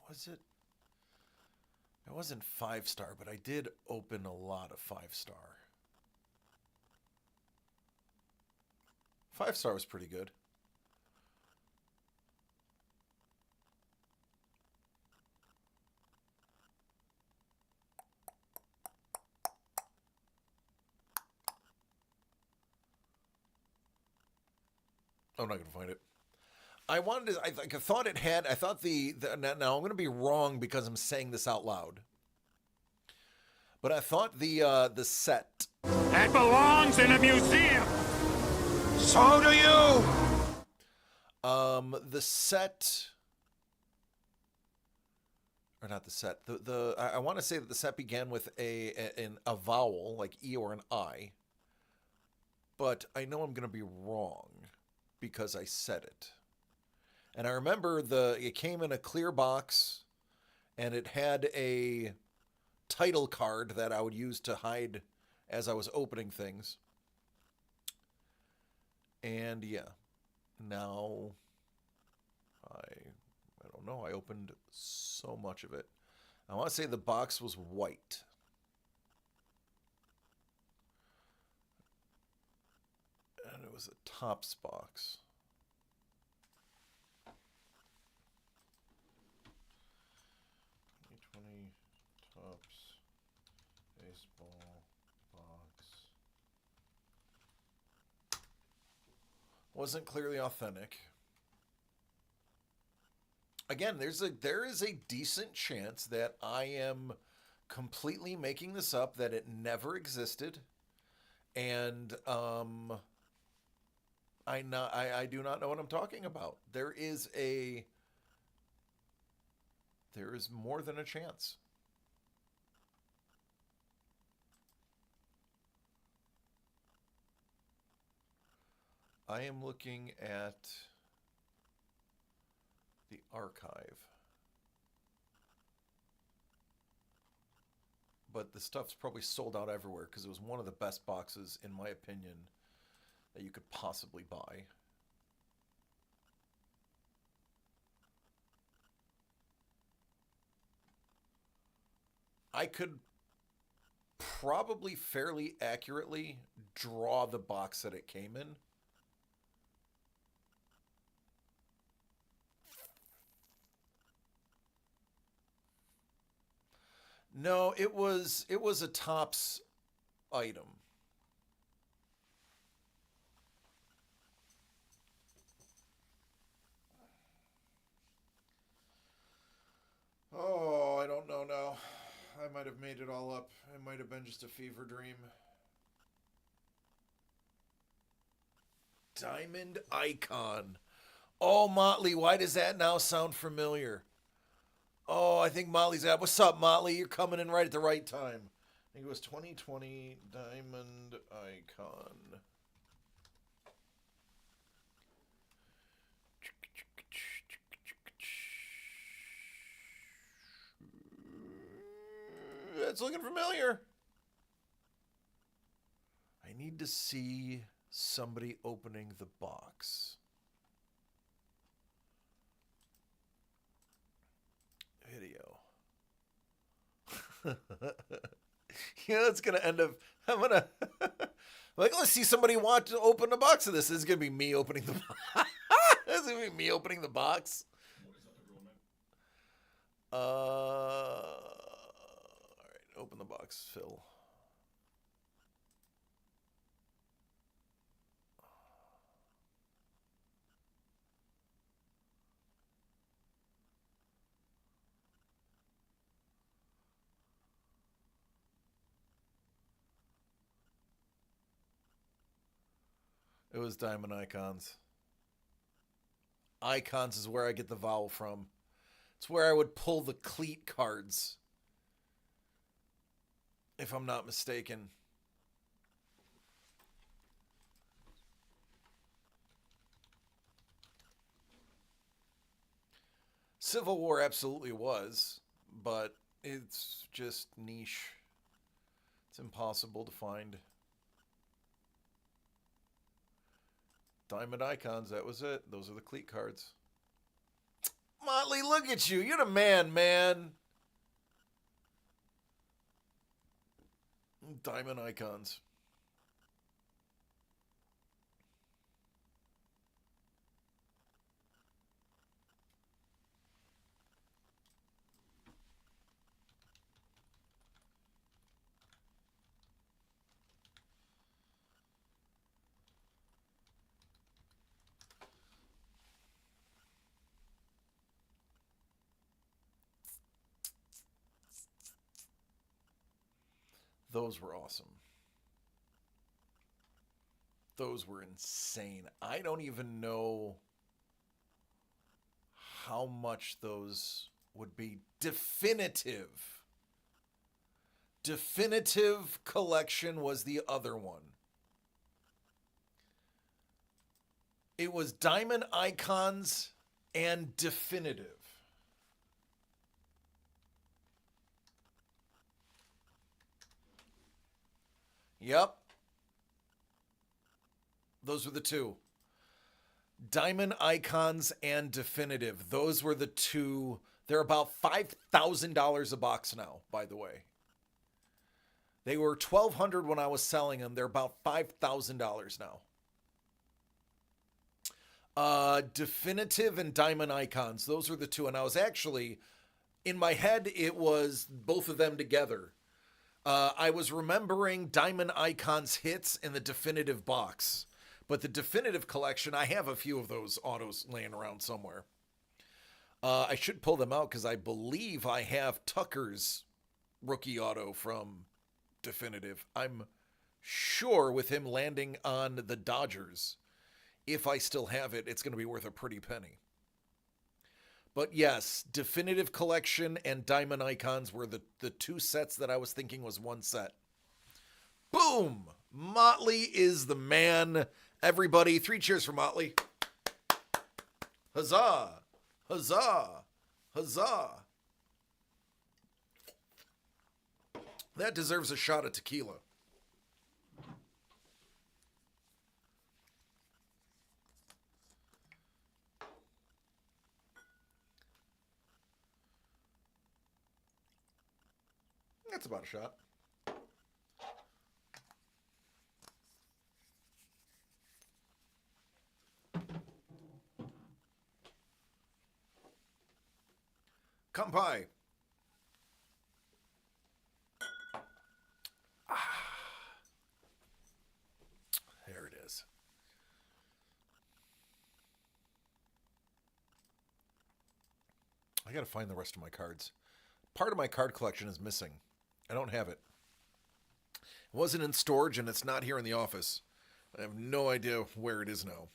Speaker 8: Was it? It wasn't 5-star, but I did open a lot of 5-star. 5-star was pretty good. I'm not gonna find it. I wanted to. I thought it had. I thought the now I'm gonna be wrong because I'm saying this out loud. But I thought the set.
Speaker 6: That belongs in a museum. So do you.
Speaker 8: The set. Or not the set. I want to say that the set began with a vowel like E or an I. But I know I'm gonna be wrong because I said it. And I remember it came in a clear box and it had a title card that I would use to hide as I was opening things. And yeah, now I don't know. I opened so much of it. I want to say the box was white. And it was a Topps box. Topps baseball box. Wasn't clearly authentic. Again, there is a decent chance that I am completely making this up, that it never existed, and I do not know what I'm talking about. There is more than a chance. I am looking at the archive. But the stuff's probably sold out everywhere because it was one of the best boxes, in my opinion, that you could possibly buy. I could probably fairly accurately draw the box that it came in. No, it was a Topps item. Oh, I don't know now. I might have made it all up. It might have been just a fever dream. Diamond Icon. Oh, Motley, why does that now sound familiar? Oh, I think Motley's at. What's up, Motley? You're coming in right at the right time. I think it was 2020 Diamond Icon. That's looking familiar. I need to see somebody opening the box. Video. Yeah, it's gonna end up. I'm gonna like, let's see somebody want to open a box of this. This is gonna be me opening the box. This is gonna be me opening the box. All right, open the box, Phil. It was Diamond Icons. Icons is where I get the vowel from. It's where I would pull the cleat cards, if I'm not mistaken. Civil War absolutely was, but it's just niche. It's impossible to find. Diamond Icons, that was it. Those are the cleat cards. Motley, look at you. You're the man, man. Diamond Icons. Those were awesome. Those were insane. I don't even know how much those would be. Definitive Collection was the other one. It was Diamond Icons and Definitive. Yep. Those were the two. Diamond Icons and Definitive. Those were the two. They're about $5,000 a box now, by the way. They were $1,200 when I was selling them. They're about $5,000 now. Definitive and Diamond Icons. Those were the two. And I was actually, in my head, it was both of them together. I was remembering Diamond Icons hits in the Definitive box. But the Definitive Collection, I have a few of those autos laying around somewhere. I should pull them out because I believe I have Tucker's rookie auto from Definitive. I'm sure with him landing on the Dodgers, if I still have it, it's going to be worth a pretty penny. But yes, Definitive Collection and Diamond Icons were the two sets that I was thinking was one set. Boom! Motley is the man. Everybody, 3 cheers for Motley. Huzzah! Huzzah! Huzzah! That deserves a shot of tequila. That's about a shot. Kampai. There it is. I gotta find the rest of my cards. Part of my card collection is missing. I don't have it. It wasn't in storage and it's not here in the office. I have no idea where it is now.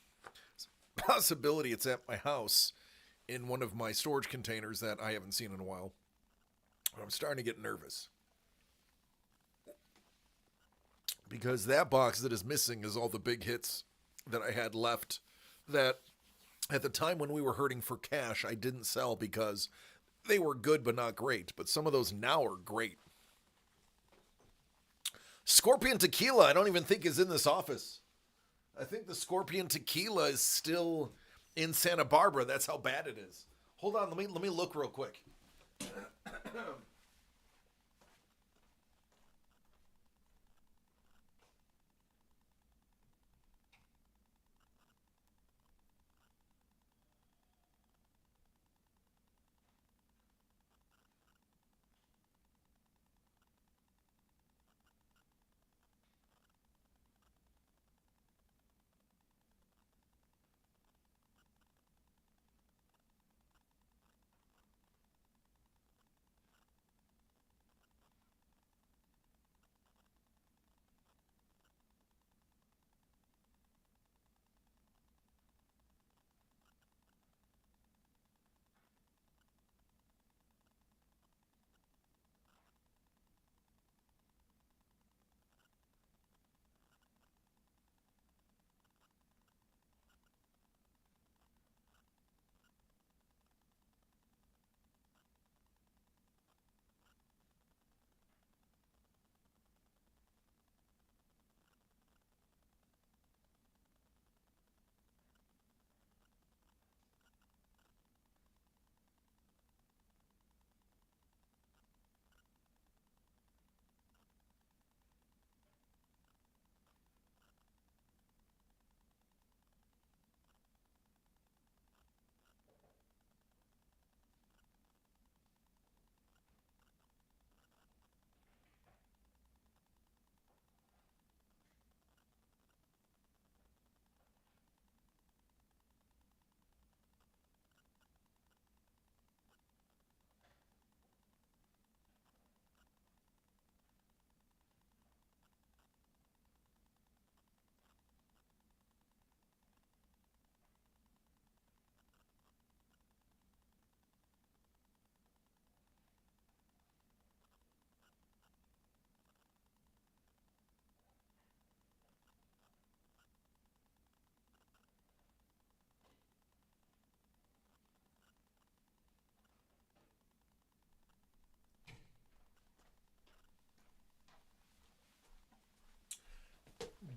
Speaker 8: It's a possibility it's at my house in one of my storage containers that I haven't seen in a while. But I'm starting to get nervous. Because that box that is missing is all the big hits that I had left that at the time when we were hurting for cash, I didn't sell because they were good but not great. But some of those now are great. Scorpion Tequila, I don't even think is in this office. I think the Scorpion Tequila is still in Santa Barbara. That's how bad it is. Hold on, let me look real quick.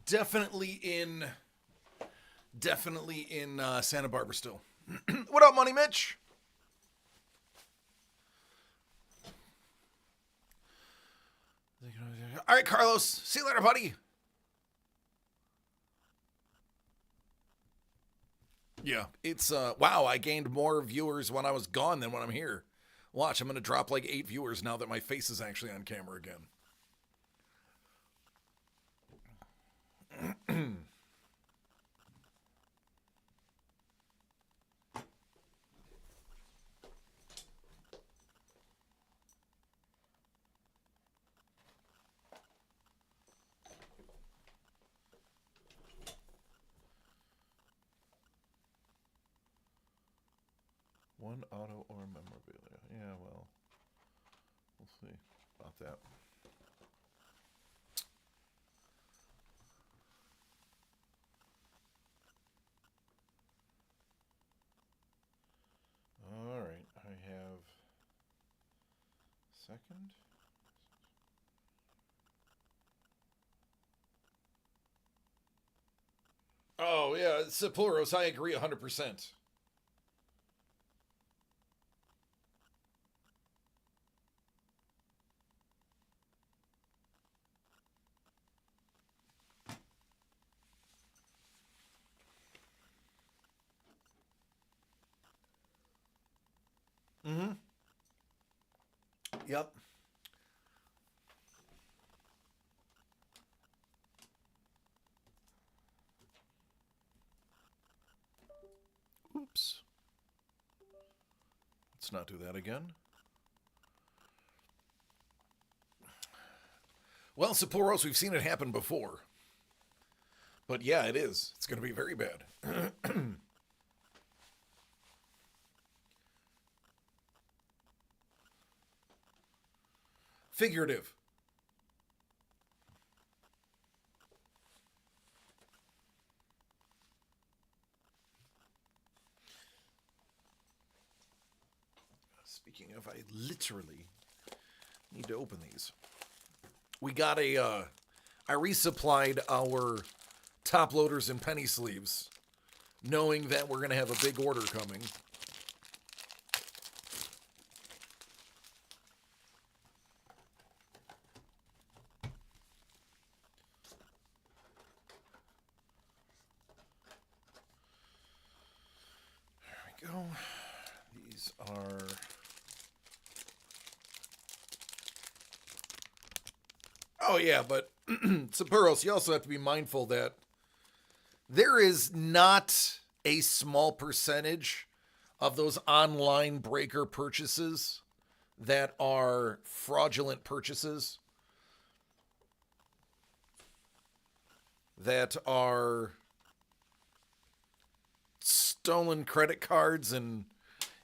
Speaker 8: Definitely in Santa Barbara still. What up, Money Mitch? All right, Carlos. See you later, buddy. Yeah, it's wow, I gained more viewers when I was gone than when I'm here. Watch, I'm going to drop like 8 viewers now that my face is actually on camera again. One auto or memorabilia. Yeah, well, we'll see about that. All right, I have second. Oh, yeah, Sapphoros, I agree 100%. Mm-hmm. Yep. Oops. Let's not do that again. Well, Sapphoros, we've seen it happen before. But yeah, it is. It's going to be very bad. Figurative. Speaking of, I literally need to open these. We got I resupplied our top loaders and penny sleeves, knowing that we're going to have a big order coming. There we go. These are... Oh, yeah, but Sapphoros, you also have to be mindful that there is not a small percentage of those online breaker purchases that are fraudulent purchases, that are stolen credit cards, and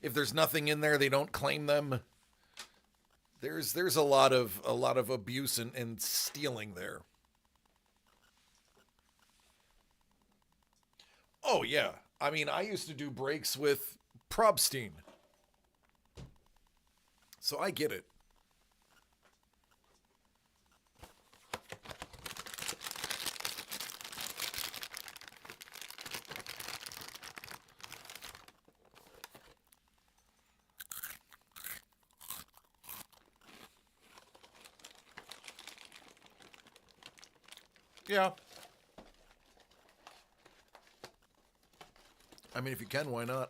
Speaker 8: if there's nothing in there, they don't claim them. There's a lot of abuse and stealing there. Oh yeah, I mean, I used to do breaks with Probstein, so I get it. Yeah. I mean, if you can, why not?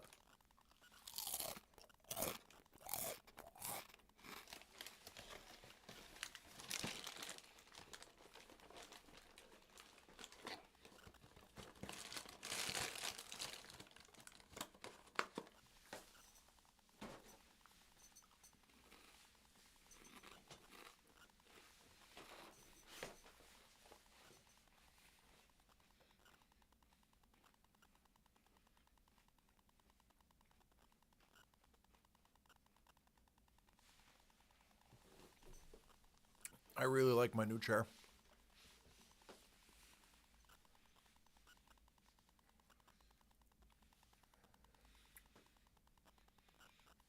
Speaker 8: I really like my new chair.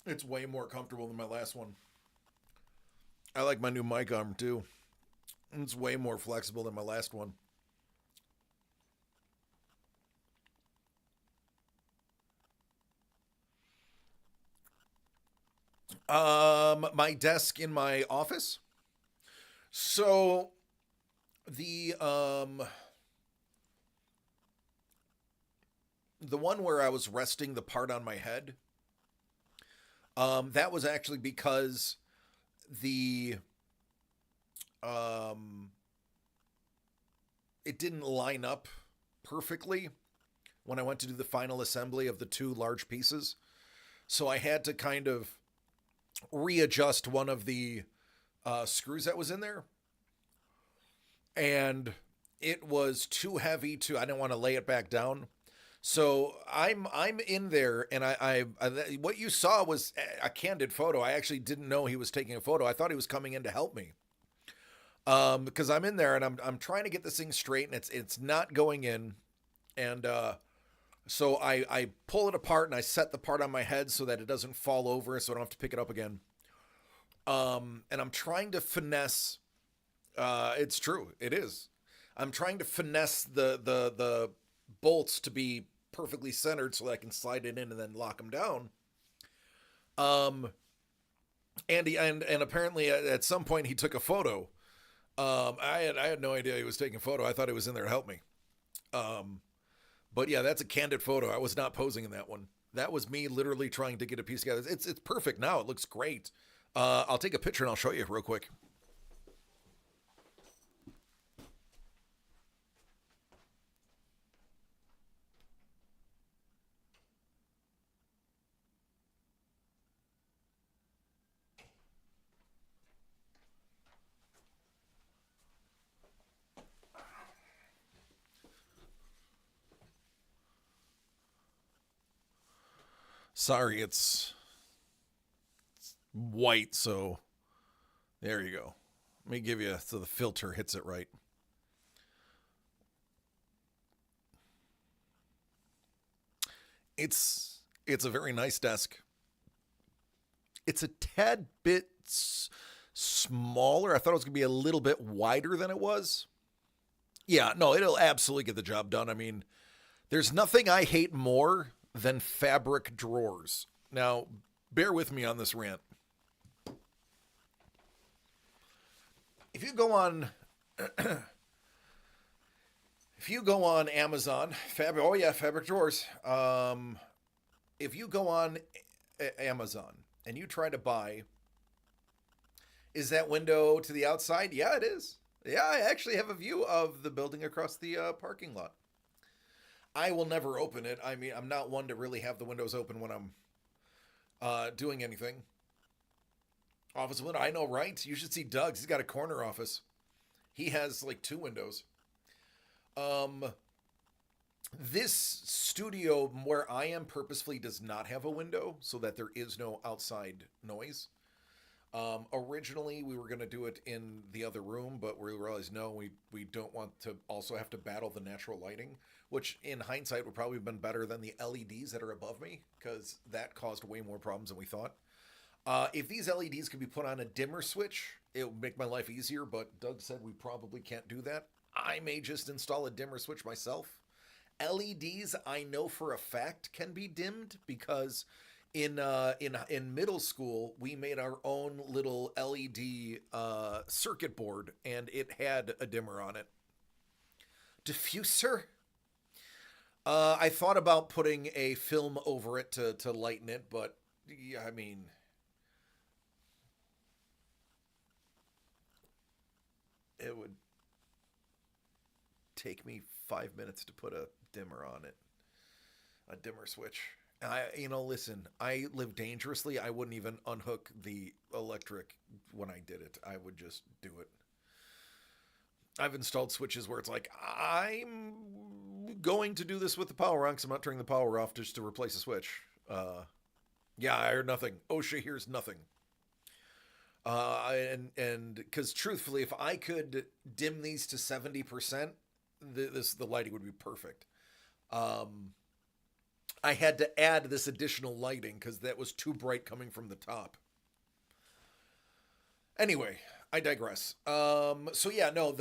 Speaker 8: It's way more comfortable than my last one. I like my new mic arm too. It's way more flexible than my last one. My desk in my office. So the one where I was resting the part on my head, that was actually because the it didn't line up perfectly when I went to do the final assembly of the two large pieces. So I had to kind of readjust one of the screws that was in there. And it was too heavy I didn't want to lay it back down. So I'm in there, and I what you saw was a candid photo. I actually didn't know he was taking a photo. I thought he was coming in to help me. Because I'm in there and I'm trying to get this thing straight, and it's not going in. And so I pull it apart and I set the part on my head so that it doesn't fall over, so I don't have to pick it up again. And I'm trying to finesse. It's true. It is. I'm trying to finesse the bolts to be perfectly centered so that I can slide it in and then lock them down. And apparently at some point he took a photo. I had no idea he was taking a photo. I thought he was in there to help me. But yeah, that's a candid photo. I was not posing in that one. That was me literally trying to get a piece together. It's perfect now. It looks great. I'll take a picture and I'll show you real quick. Sorry, it's white, so there you go. Let me give you so the filter hits it right. It's a very nice desk. It's a tad bit smaller. I thought it was going to be a little bit wider than it was. Yeah, no, it'll absolutely get the job done. I mean, there's nothing I hate more than fabric drawers. Now, bear with me on this rant. If you go on Amazon, fabric drawers. If you go on Amazon and you try to buy, is that window to the outside? Yeah, it is. Yeah, I actually have a view of the building across the parking lot. I will never open it. I mean, I'm not one to really have the windows open when I'm doing anything. Office window, I know, right? You should see Doug's. He's got a corner office. He has like 2 windows. This studio where I am purposefully does not have a window so that there is no outside noise. Originally, we were going to do it in the other room, but we realized, no, we don't want to also have to battle the natural lighting, which in hindsight would probably have been better than the LEDs that are above me, because that caused way more problems than we thought. If these LEDs could be put on a dimmer switch, it would make my life easier, but Doug said we probably can't do that. I may just install a dimmer switch myself. LEDs, I know for a fact, can be dimmed because in middle school we made our own little LED circuit board, and it had a dimmer on it. Diffuser. I thought about putting a film over it to lighten it, but yeah, I mean, it would take me 5 minutes to put a dimmer on it, a dimmer switch. Listen, I live dangerously. I wouldn't even unhook the electric when I did it. I would just do it. I've installed switches where it's like, I'm going to do this with the power on because I'm not turning the power off just to replace a switch. Yeah, I heard nothing. OSHA hears nothing. And because truthfully, if I could dim these to 70%, the lighting would be perfect. I had to add this additional lighting because that was too bright coming from the top. Anyway, I digress. So yeah, no,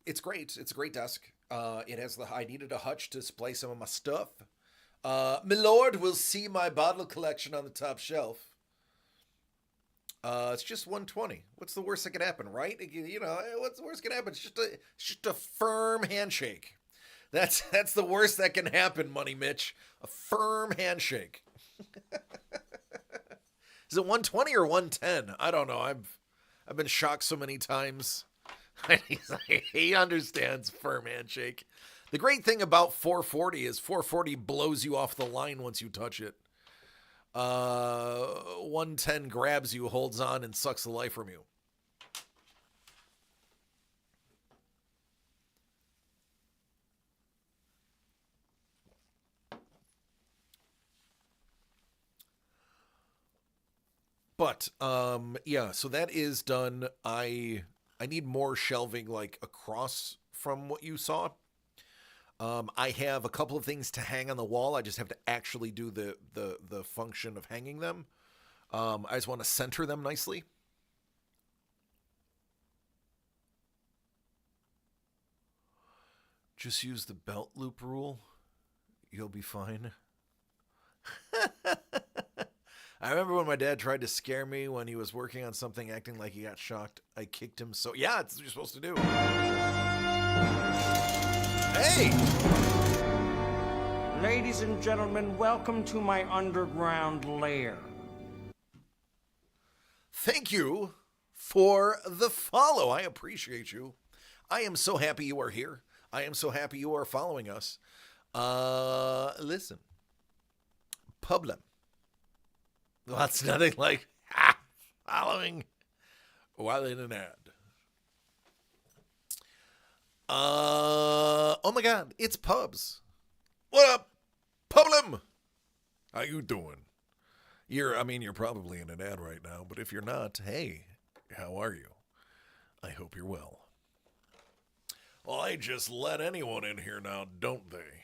Speaker 8: it's great. It's a great desk. It has I needed a hutch to display some of my stuff. Milord will see my bottle collection on the top shelf. It's just 120. What's the worst that could happen, right? You know, what's the worst that can happen? It's just a firm handshake. That's the worst that can happen, Money Mitch. A firm handshake. Is it 120 or 110? I don't know. I've been shocked so many times. He understands firm handshake. The great thing about 440 is 440 blows you off the line once you touch it. 110 grabs you, holds on, and sucks the life from you. But yeah, so that is done. I need more shelving like across from what you saw. I have a couple of things to hang on the wall. I just have to actually do the function of hanging them. I just want to center them nicely. Just use the belt loop rule. You'll be fine. I remember when my dad tried to scare me when he was working on something, acting like he got shocked. I kicked him so... Yeah, it's what you're supposed to do. Hey!
Speaker 7: Ladies and gentlemen, welcome to my underground lair.
Speaker 8: Thank you for the follow. I appreciate you. I am so happy you are here. I am so happy you are following us. Listen. Problem. Well, that's nothing like following while in an ad. Oh my God, it's Pubs. What up, Problem? How you doing? You're probably in an ad right now, but if you're not, hey, how are you? I hope you're well. Well, they just let anyone in here now, don't they?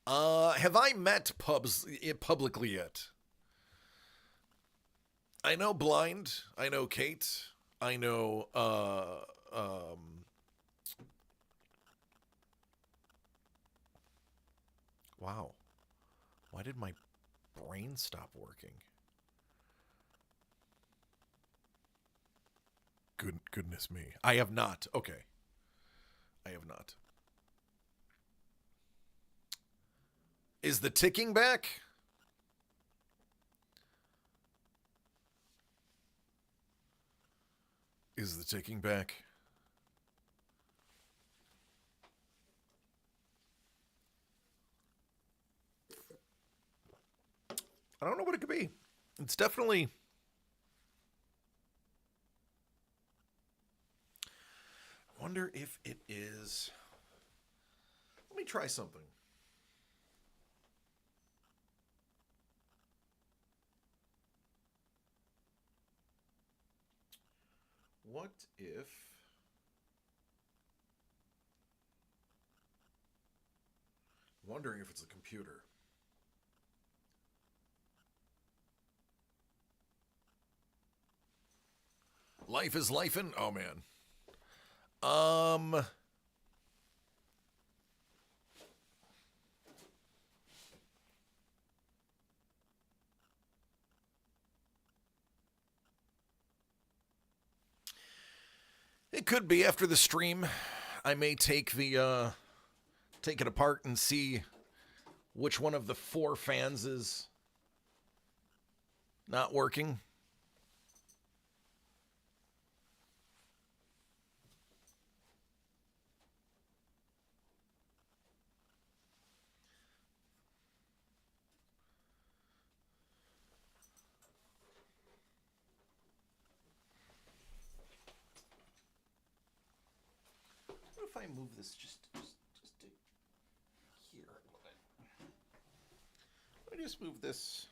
Speaker 8: Have I met Pubs publicly yet? I know Blind. I know Kate. I know, wow. Why did my brain stop working? Goodness me. I have not. Okay. I have not. Is the ticking back? Is the ticking back? I don't know what it could be. It's definitely... I wonder if it is... Let me try something. What if... I'm wondering if it's a computer. Life is lifin'? Oh, man. It could be after the stream. I may take the take it apart and see which one of the 4 fans is not working. If I move this just to here. I just move this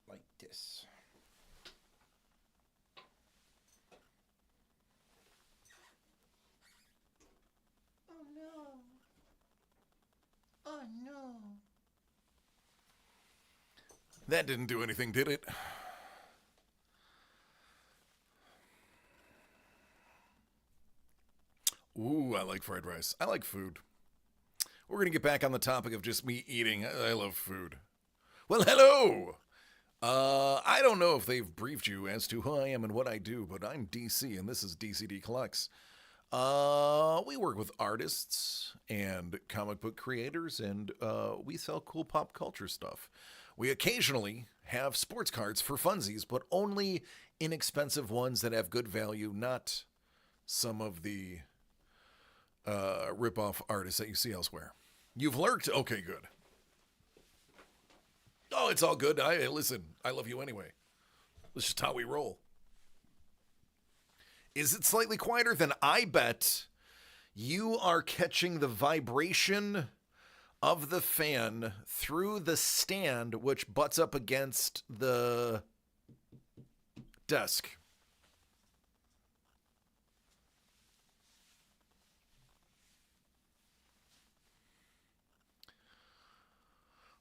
Speaker 8: like this.
Speaker 9: Oh no. Oh no.
Speaker 8: That didn't do anything, did it? Ooh, I like fried rice. I like food. We're going to get back on the topic of just me eating. I love food. Well, hello! I don't know if they've briefed you as to who I am and what I do, but I'm DC, and this is DCD Collects. We work with artists and comic book creators, and we sell cool pop culture stuff. We occasionally have sports cards for funsies, but only inexpensive ones that have good value, not some of the rip-off artists that you see elsewhere. You've lurked? Okay, good. Oh, it's all good. Listen, I love you anyway. That's just how we roll. Is it slightly quieter? Then I bet you are catching the vibration of the fan through the stand, which butts up against the desk.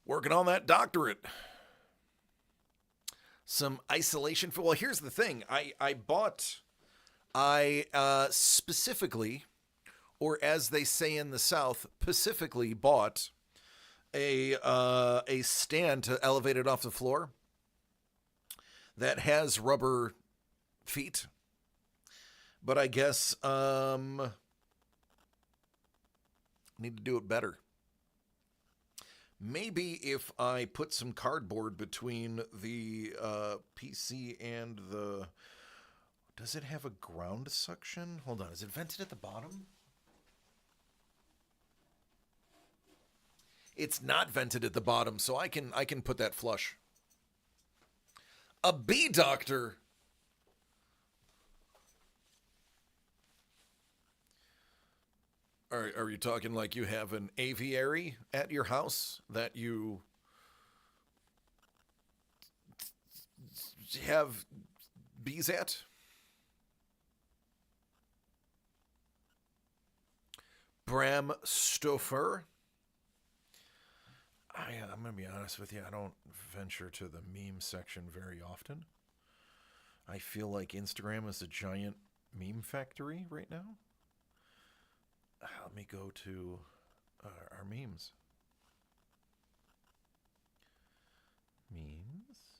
Speaker 8: Working on that doctorate. Some isolation. Well, here's the thing. I specifically, or as they say in the South, pacifically bought a stand to elevate it off the floor that has rubber feet. But I guess need to do it better. Maybe if I put some cardboard between the PC and the... Does it have a ground suction? Hold on, is it vented at the bottom? It's not vented at the bottom, so I can put that flush. A bee doctor? Are you talking like you have an aviary at your house that you have bees at? Bram Stoker. I'm going to be honest with you. I don't venture to the meme section very often. I feel like Instagram is a giant meme factory right now. Let me go to our memes. Memes.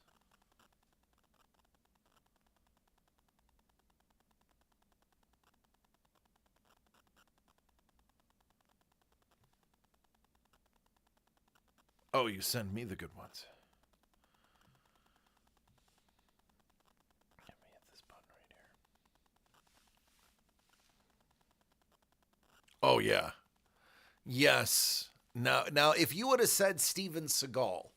Speaker 8: Oh, you send me the good ones. Let me hit this button right here. Oh, yeah. Yes. Now, if you would have said Steven Seagal,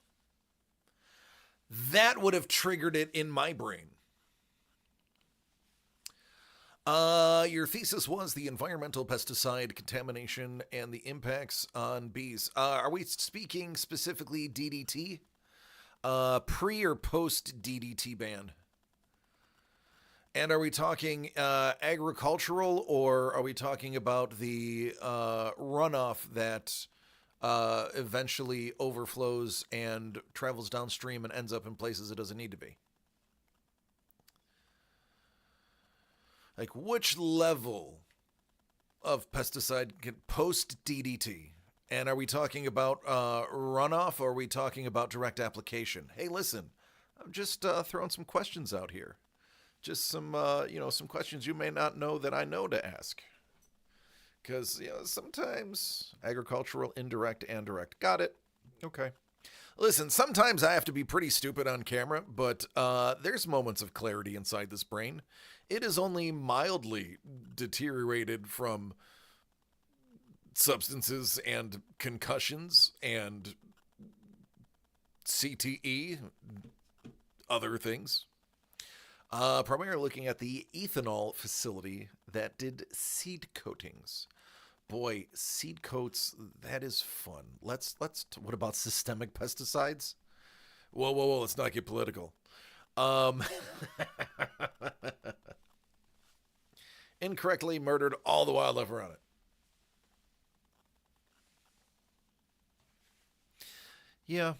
Speaker 8: that would have triggered it in my brain. Your thesis was the environmental pesticide contamination and the impacts on bees. Are we speaking specifically DDT? Pre or post DDT ban? And are we talking agricultural, or are we talking about the runoff that eventually overflows and travels downstream and ends up in places it doesn't need to be? Like, which level of pesticide can post DDT? And are we talking about runoff, or are we talking about direct application? Hey, listen, I'm just throwing some questions out here. Just some, some questions you may not know that I know to ask. Because, sometimes agricultural, indirect, and direct. Got it. Okay. Listen, sometimes I have to be pretty stupid on camera, but there's moments of clarity inside this brain. It is only mildly deteriorated from substances and concussions and CTE, other things. Primarily looking at the ethanol facility that did seed coatings. Boy, seed coats, that is fun. Let's what about systemic pesticides? Whoa, let's not get political. Incorrectly murdered all the wildlife around it. Yeah.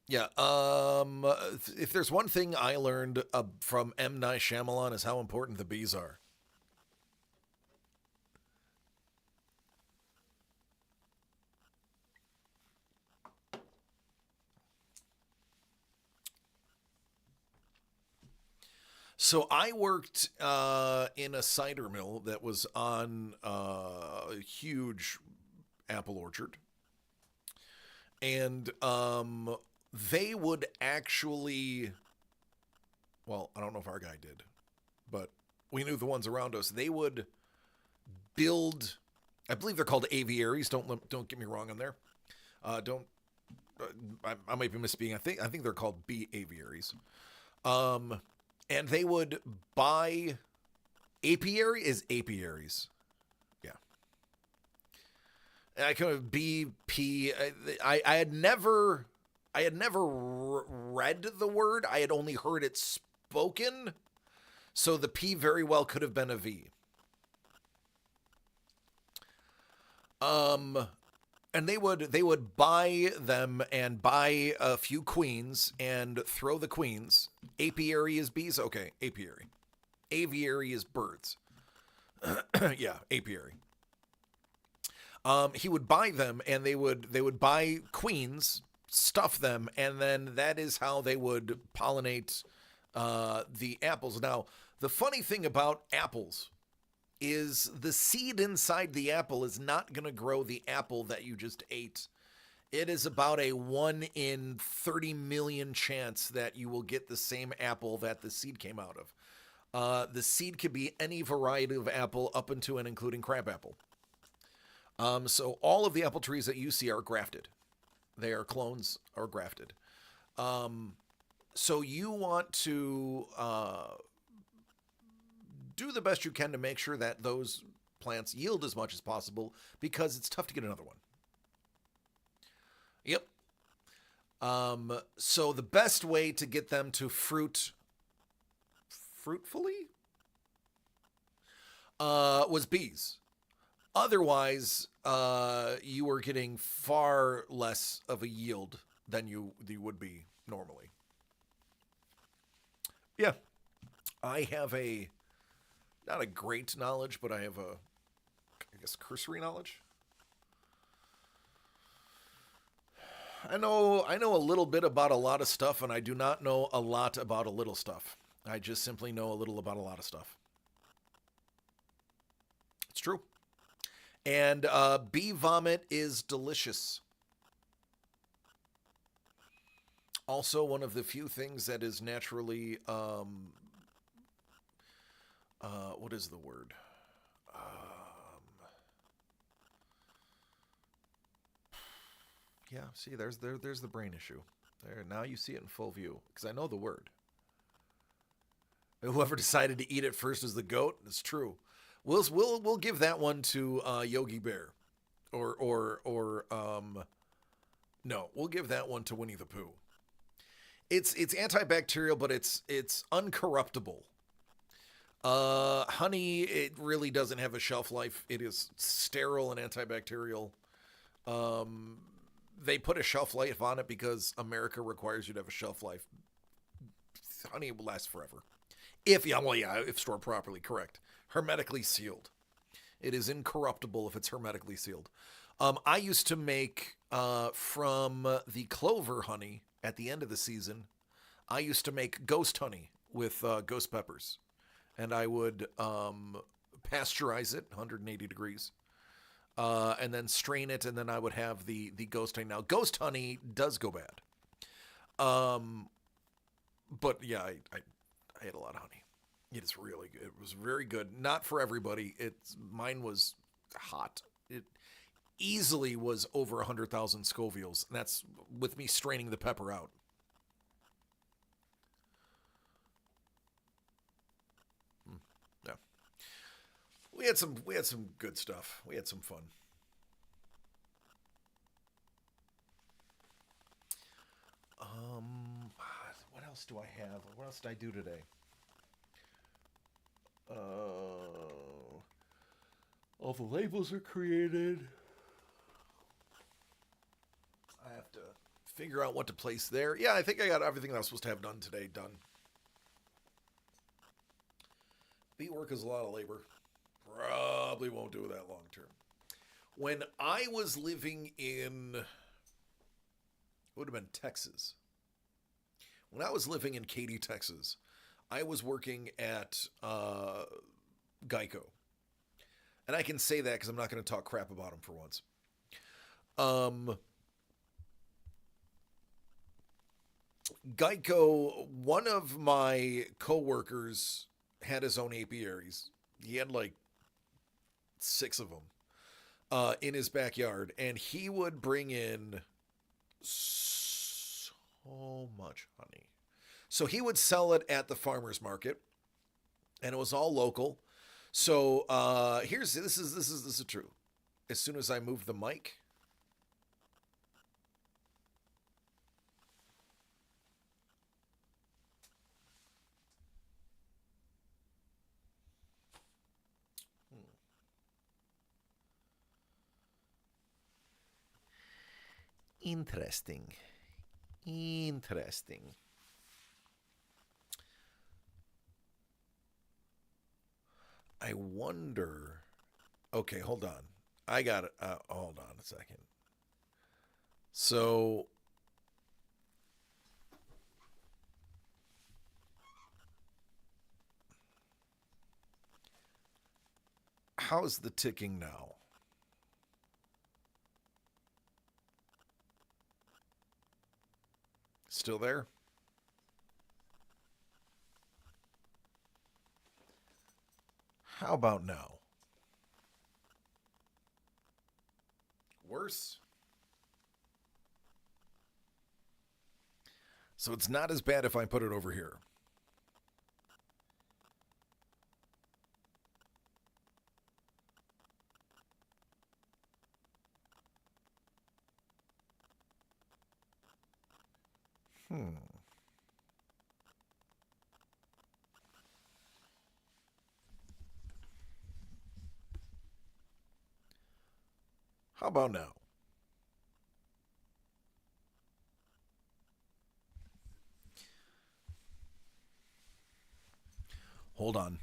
Speaker 8: If there's one thing I learned from M. Night Shyamalan is how important the bees are. So I worked in a cider mill that was on a huge apple orchard. And they would actually, well, I don't know if our guy did, but we knew the ones around us. They would build, I believe they're called aviaries. Don't get me wrong on there. I might be misspeaking. I think they're called bee aviaries. And they would buy apiaries. Yeah. And I kind of BP. I had never read the word. I had only heard it spoken. So the P very well could have been a V. And they would buy them and buy a few queens and throw the queens. Apiary is bees? Okay, apiary. Aviary is birds. Yeah, apiary. He would buy them and they would buy queens, stuff them, and then that is how they would pollinate the apples. Now, the funny thing about apples is the seed inside the apple is not going to grow the apple that you just ate. It is about a 1 in 30 million chance that you will get the same apple that the seed came out of. The seed could be any variety of apple up into and including crabapple. So all of the apple trees that you see are grafted. They are clones or grafted. So you want to do the best you can to make sure that those plants yield as much as possible because it's tough to get another one. Yep. So the best way to get them to fruitfully was bees. Otherwise, you were getting far less of a yield than you would be normally. Yeah. I have not a great knowledge, but I have I guess, cursory knowledge. I know a little bit about a lot of stuff, and I do not know a lot about a little stuff. I just simply know a little about a lot of stuff. It's true. And bee vomit is delicious. Also, one of the few things that is naturally, what is the word? Yeah, see, there's the brain issue. There, now you see it in full view, because I know the word. Whoever decided to eat it first is the goat. It's true. We'll give that one to Yogi Bear, no, we'll give that one to Winnie the Pooh. It's antibacterial, but it's uncorruptible. Honey, it really doesn't have a shelf life. It is sterile and antibacterial. They put a shelf life on it because America requires you to have a shelf life. Honey will last forever. If stored properly, correct. Hermetically sealed. It is incorruptible if it's hermetically sealed. I used to make, from the clover honey at the end of the season, I used to make ghost honey with ghost peppers. And I would pasteurize it, 180 degrees, and then strain it, and then I would have the ghost honey. Now, ghost honey does go bad. But yeah, I had a lot of honey. It is really good. It was very good. Not for everybody. Mine was hot. It easily was over 100,000 Scovilles. And that's with me straining the pepper out. Yeah. We had some good stuff. We had some fun. What else do I have? What else did I do today? All the labels are created. I have to figure out what to place there. Yeah, I think I got everything I was supposed to have done today done. Bee work is a lot of labor. Probably won't do that long term. When I was living in, it would have been Texas. When I was living in Katy, Texas, I was working at Geico. And I can say that because I'm not going to talk crap about them for once. Geico, one of my coworkers had his own apiaries. He had like 6 of them in his backyard, and he would bring in so much honey. So he would sell it at the farmer's market, and it was all local. So this is true. As soon as I moved the mic, Interesting. I wonder. Okay, hold on. I got it. Hold on a second. So, how's the ticking now? Still there? How about now? Worse? So it's not as bad if I put it over here. How about now? Hold on.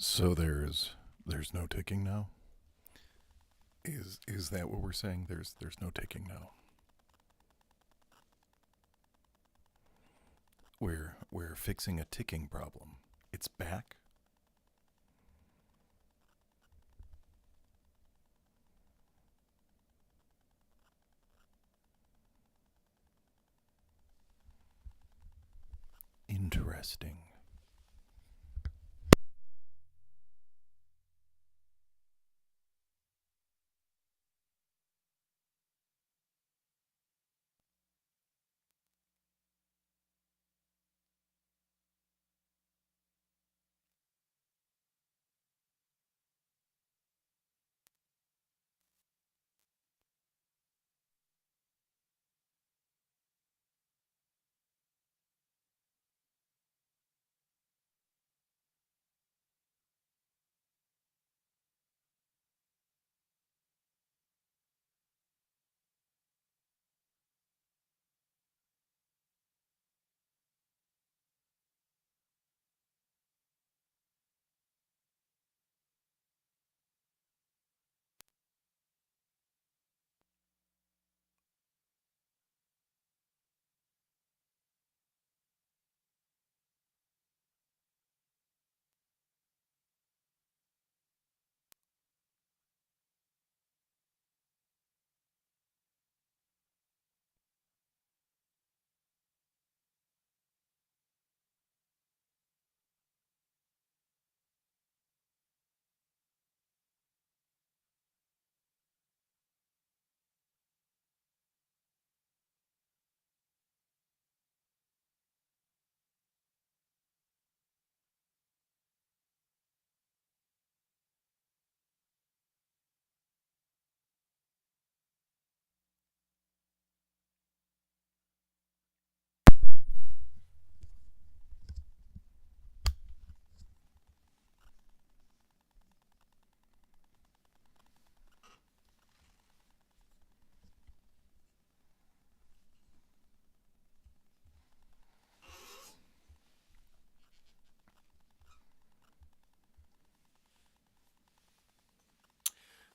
Speaker 8: So there's no ticking now? Is that what we're saying? There's no ticking now. We're fixing a ticking problem. It's back. Interesting.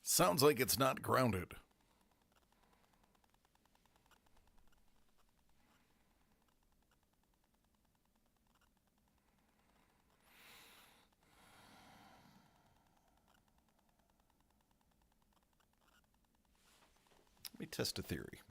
Speaker 8: Sounds like it's not grounded. Let me test a theory.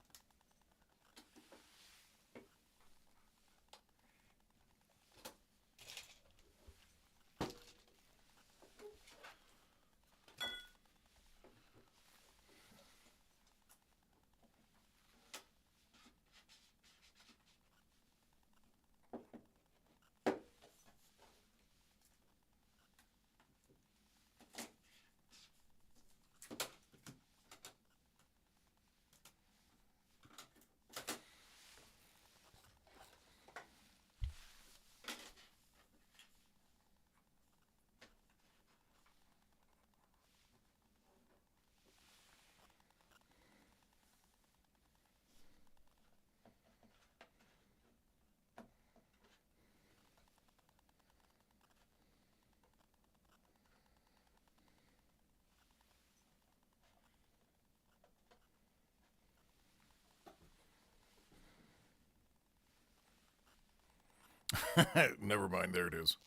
Speaker 8: Never mind, there it is.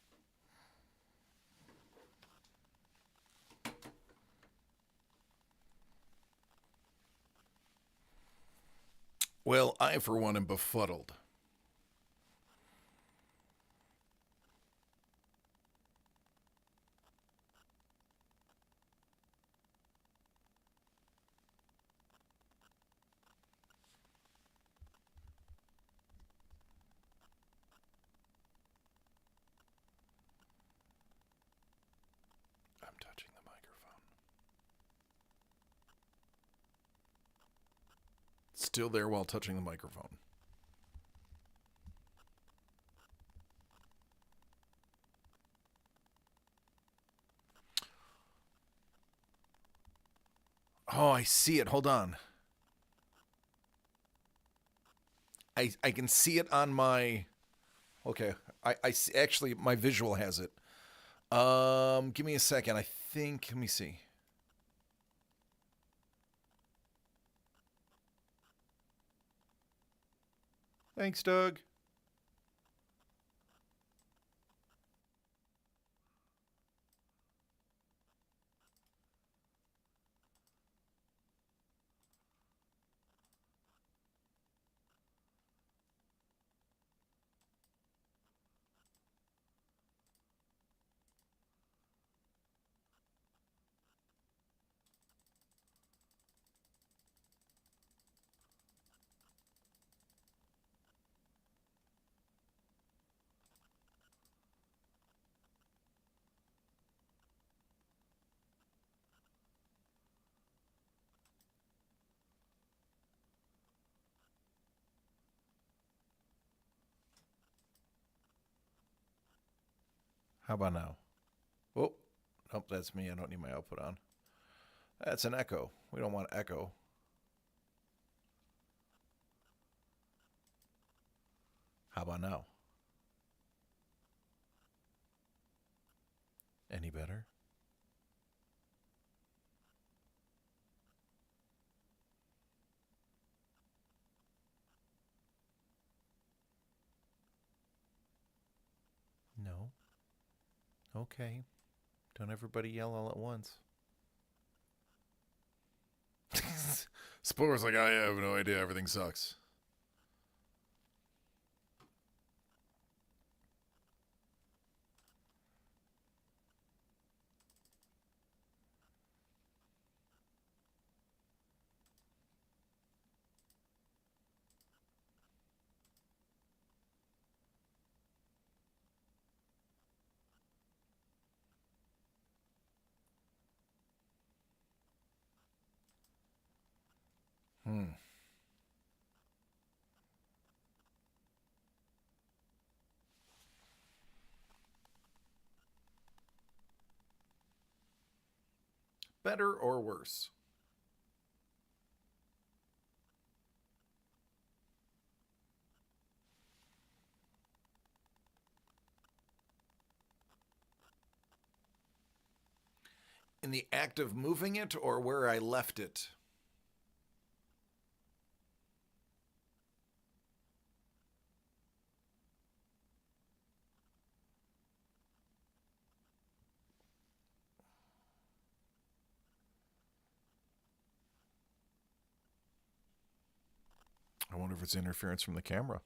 Speaker 8: Well, I, for one, am befuddled. I'm touching the microphone. Still there while touching the microphone. Oh, I see it. Hold on. I can see it on my... Okay. I see, actually, my visual has it. Give me a second. I think... Let me see. Thanks, Doug. How about now? Oh, nope, that's me. I don't need my output on. That's an echo. We don't want echo. How about now? Any better? No. Okay. Don't everybody yell all at once. Spore's like, I have no idea. Everything sucks. Better or worse? In the act of moving it or where I left it? I wonder if it's interference from the camera.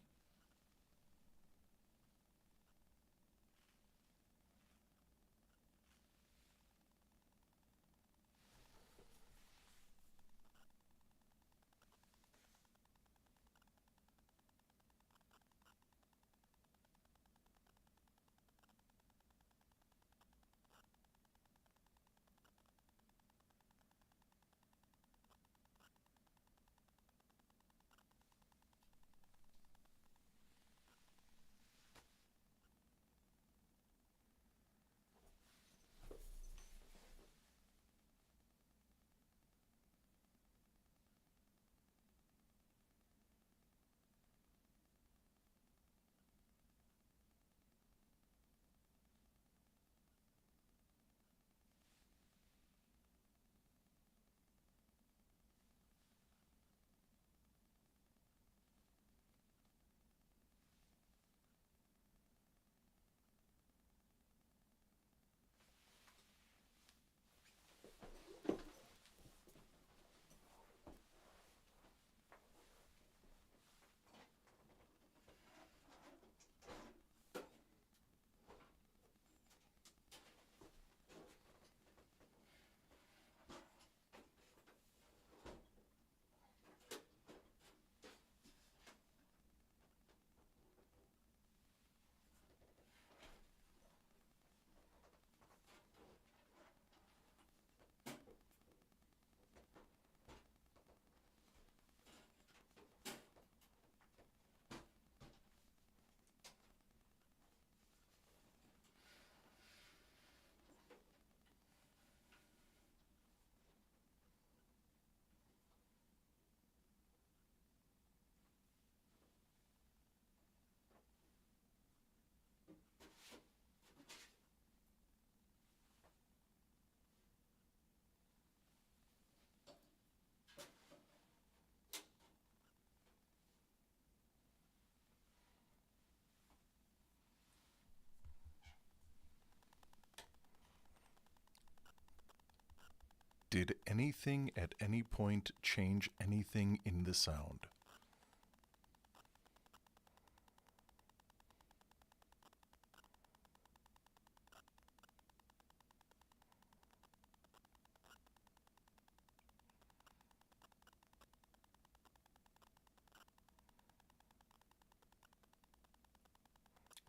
Speaker 8: Did anything at any point change anything in the sound?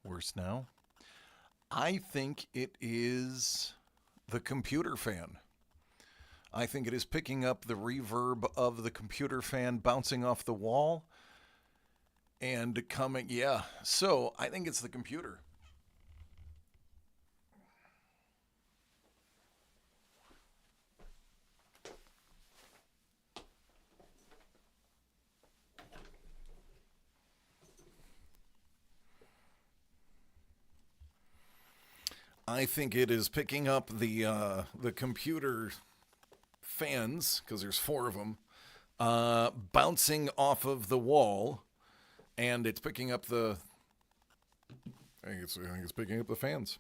Speaker 8: Worse now? I think it is the computer fan. I think it is picking up the reverb of the computer fan bouncing off the wall and coming, yeah. So I think it's the computer. I think it is picking up the computer fans, because there's 4 of them, bouncing off of the wall, and it's picking up the. I think it's picking up the fans.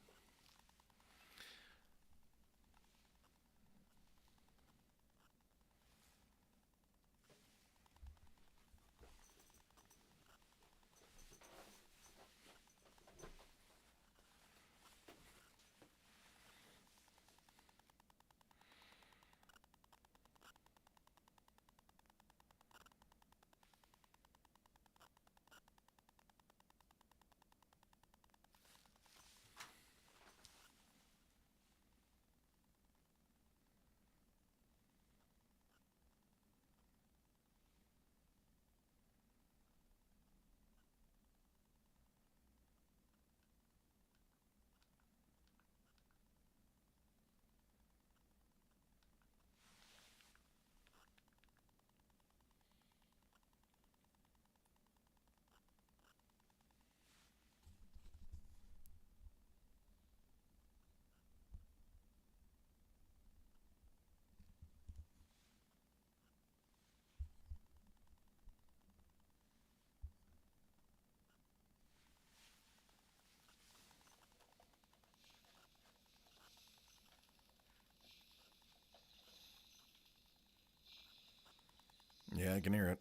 Speaker 8: Yeah, I can hear it.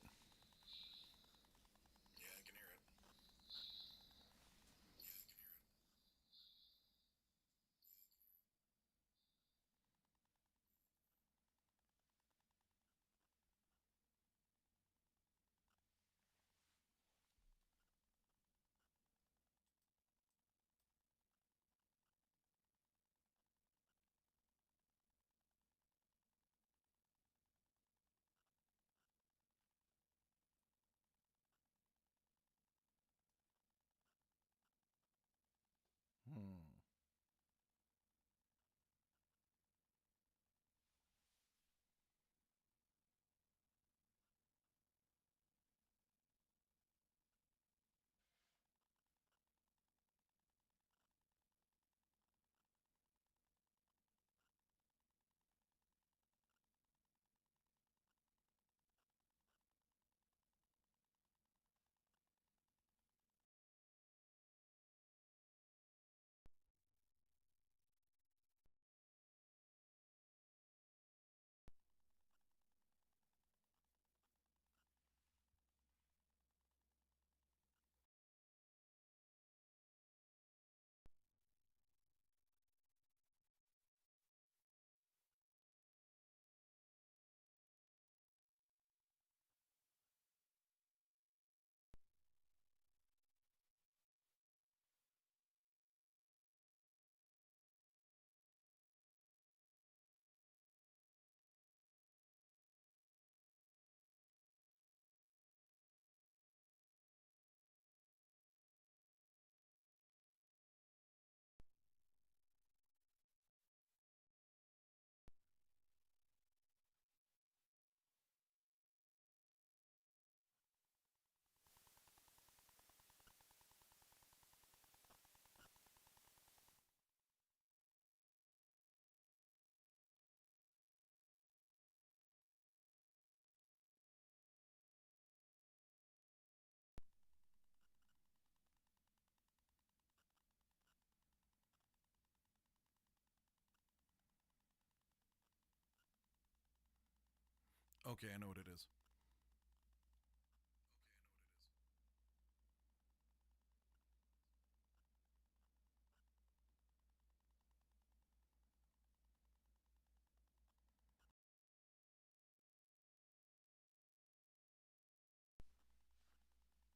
Speaker 8: Okay, I know what it is.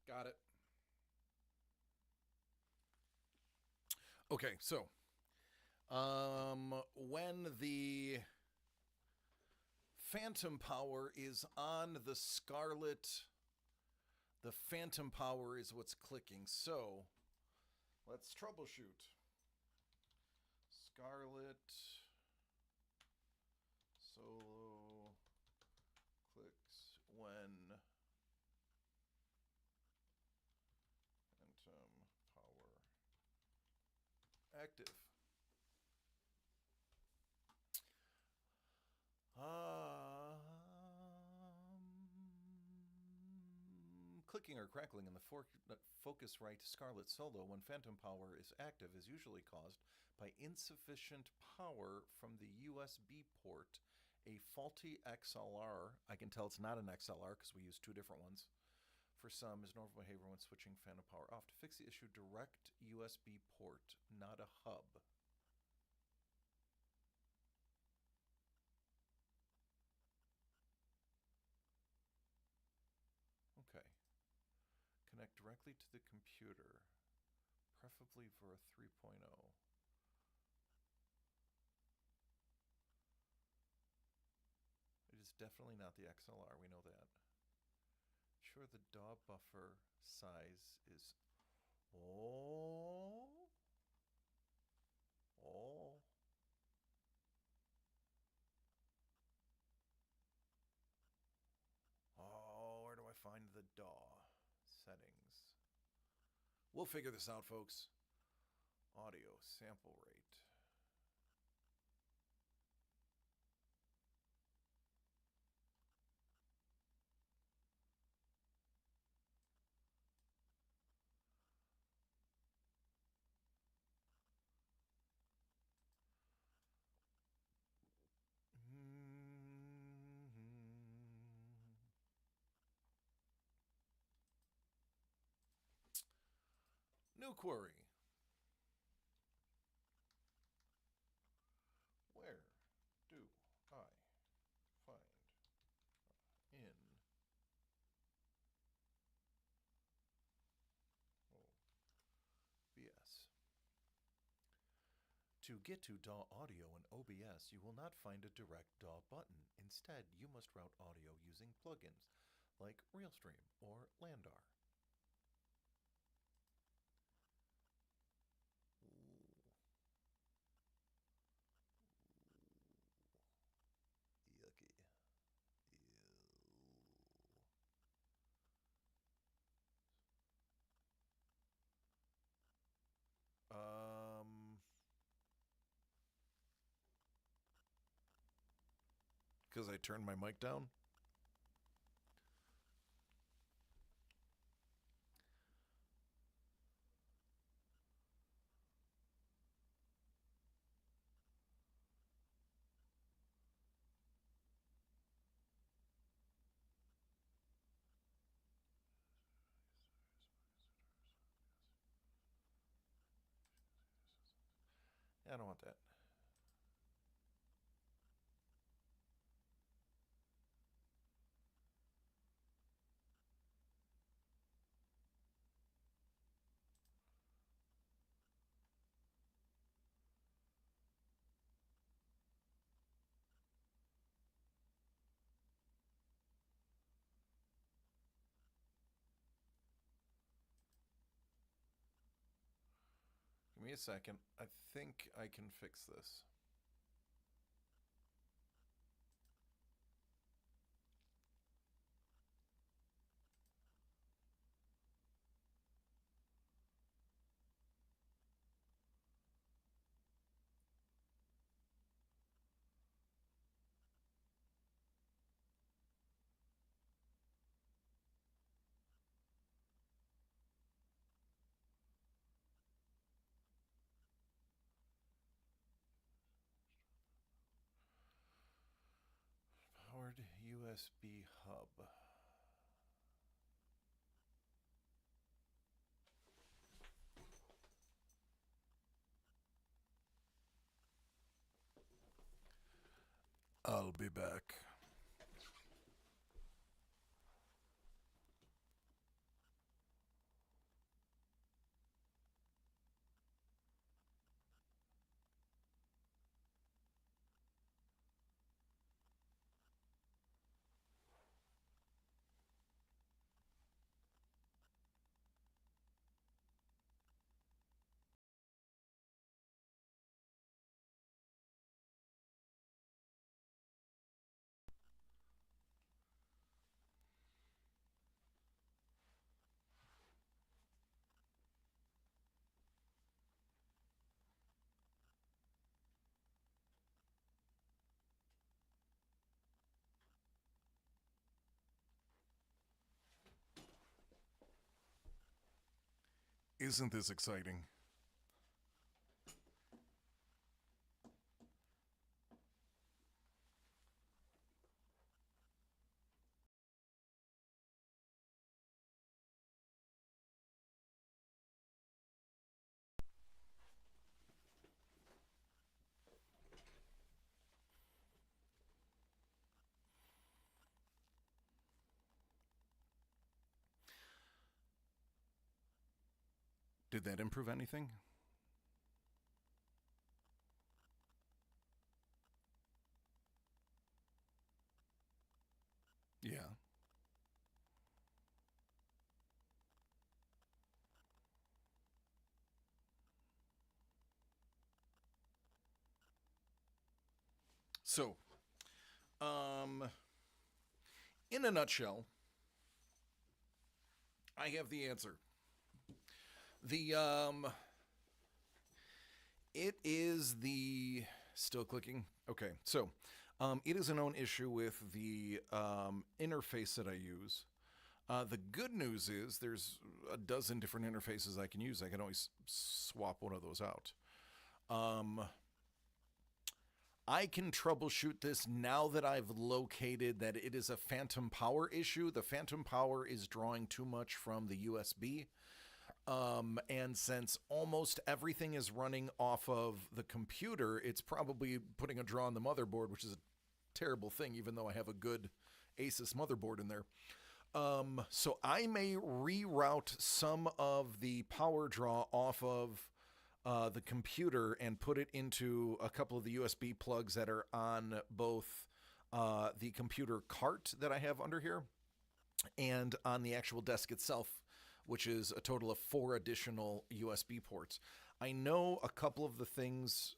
Speaker 8: Got it. Okay, so when the Phantom Power is on the Scarlet, the Phantom Power is what's clicking. So let's troubleshoot. Scarlet solo clicks when Phantom Power active. clicking or crackling in the Focusrite Scarlett Solo when phantom power is active is usually caused by insufficient power from the USB port, a faulty XLR. I can tell it's not an XLR because we use two different ones. For some, is normal behavior when switching phantom power off. To fix the issue, direct USB port, not a hub. Okay. Connect directly to the computer, preferably for a 3.0. It is definitely not the XLR, we know that. Sure, the DAW buffer size is... Oh. Oh, where do I find the DAW settings? We'll figure this out, folks. Audio sample rate. New query. Where do I find in OBS? To get to DAW audio in OBS, you will not find a direct DAW button. Instead, you must route audio using plugins like Realstream or Landar. Ooh. Yucky. Ew. Because I turned my mic down? Yeah, I don't want that. Give me a second. I think I can fix this. Powered USB hub. I'll be back. Isn't this exciting? Did that improve anything? Yeah. So, in a nutshell, I have the answer. It is the, still clicking? Okay, so, it is a known issue with the interface that I use. The good news is there's a dozen different interfaces I can use. I can always swap one of those out. I can troubleshoot this now that I've located that it is a phantom power issue. The phantom power is drawing too much from the USB. And since almost everything is running off of the computer, it's probably putting a draw on the motherboard, which is a terrible thing, even though I have a good Asus motherboard in there. So I may reroute some of the power draw off of the computer and put it into a couple of the USB plugs that are on both the computer cart that I have under here and on the actual desk itself, which is a total of 4 additional USB ports. I know a couple of the things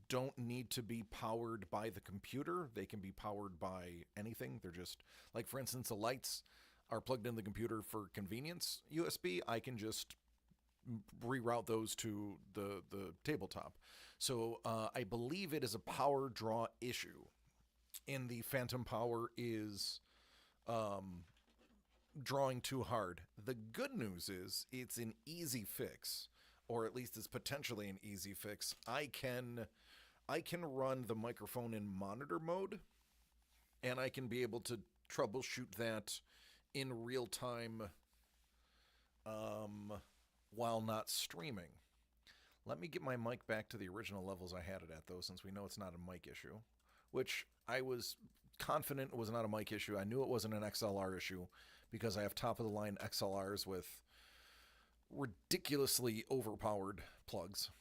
Speaker 8: don't need to be powered by the computer. They can be powered by anything. They're just, like for instance, the lights are plugged in the computer for convenience USB. I can just reroute those to the tabletop. So I believe it is a power draw issue. And the phantom power is drawing too hard. The good news is it's an easy fix, or at least it's potentially an easy fix. I can run the microphone in monitor mode, and I can be able to troubleshoot that in real time while not streaming. Let me get my mic back to the original levels I had it at, though, since we know it's not a mic issue, which I was confident was not a mic issue. I knew it wasn't an XLR issue because I have top-of-the-line XLRs with ridiculously overpowered plugs.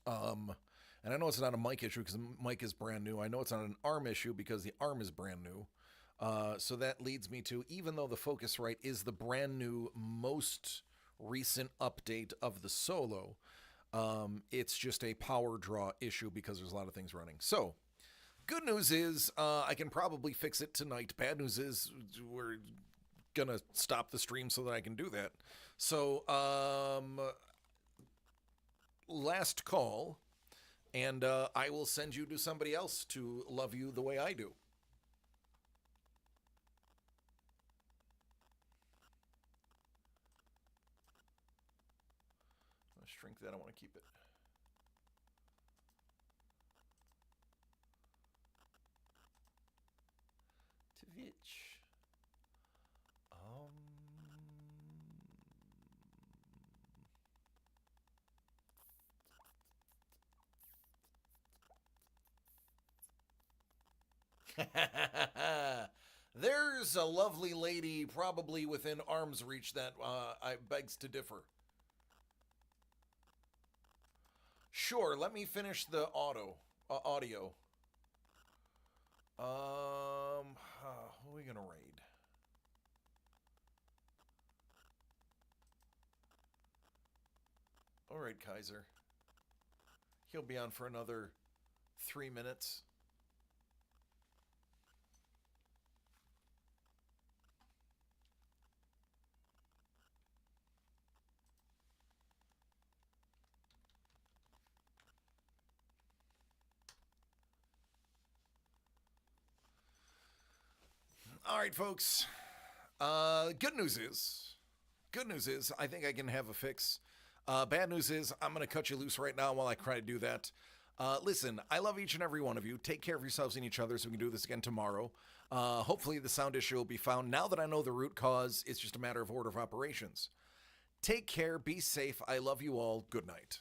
Speaker 8: And I know it's not a mic issue because the mic is brand new. I know it's not an arm issue because the arm is brand new. So that leads me to, even though the Focusrite is the brand new, most recent update of the Solo, it's just a power draw issue because there's a lot of things running. So, good news is I can probably fix it tonight. Bad news is we're going to stop the stream so that I can do that. So, last call, and I will send you to somebody else to love you the way I do. Shrink that. I want to keep it. Twitch. There's a lovely lady probably within arm's reach that I begs to differ. Sure, let me finish the audio. Who are we gonna raid? All right, Kaiser. He'll be on for another 3 minutes. All right, folks. Good news Good news is I think I can have a fix. Bad news is I'm going to cut you loose right now while I try to do that. Listen, I love each and every one of you. Take care of yourselves and each other so we can do this again tomorrow. Hopefully the sound issue will be found. Now that I know the root cause, it's just a matter of order of operations. Take care. Be safe. I love you all. Good night.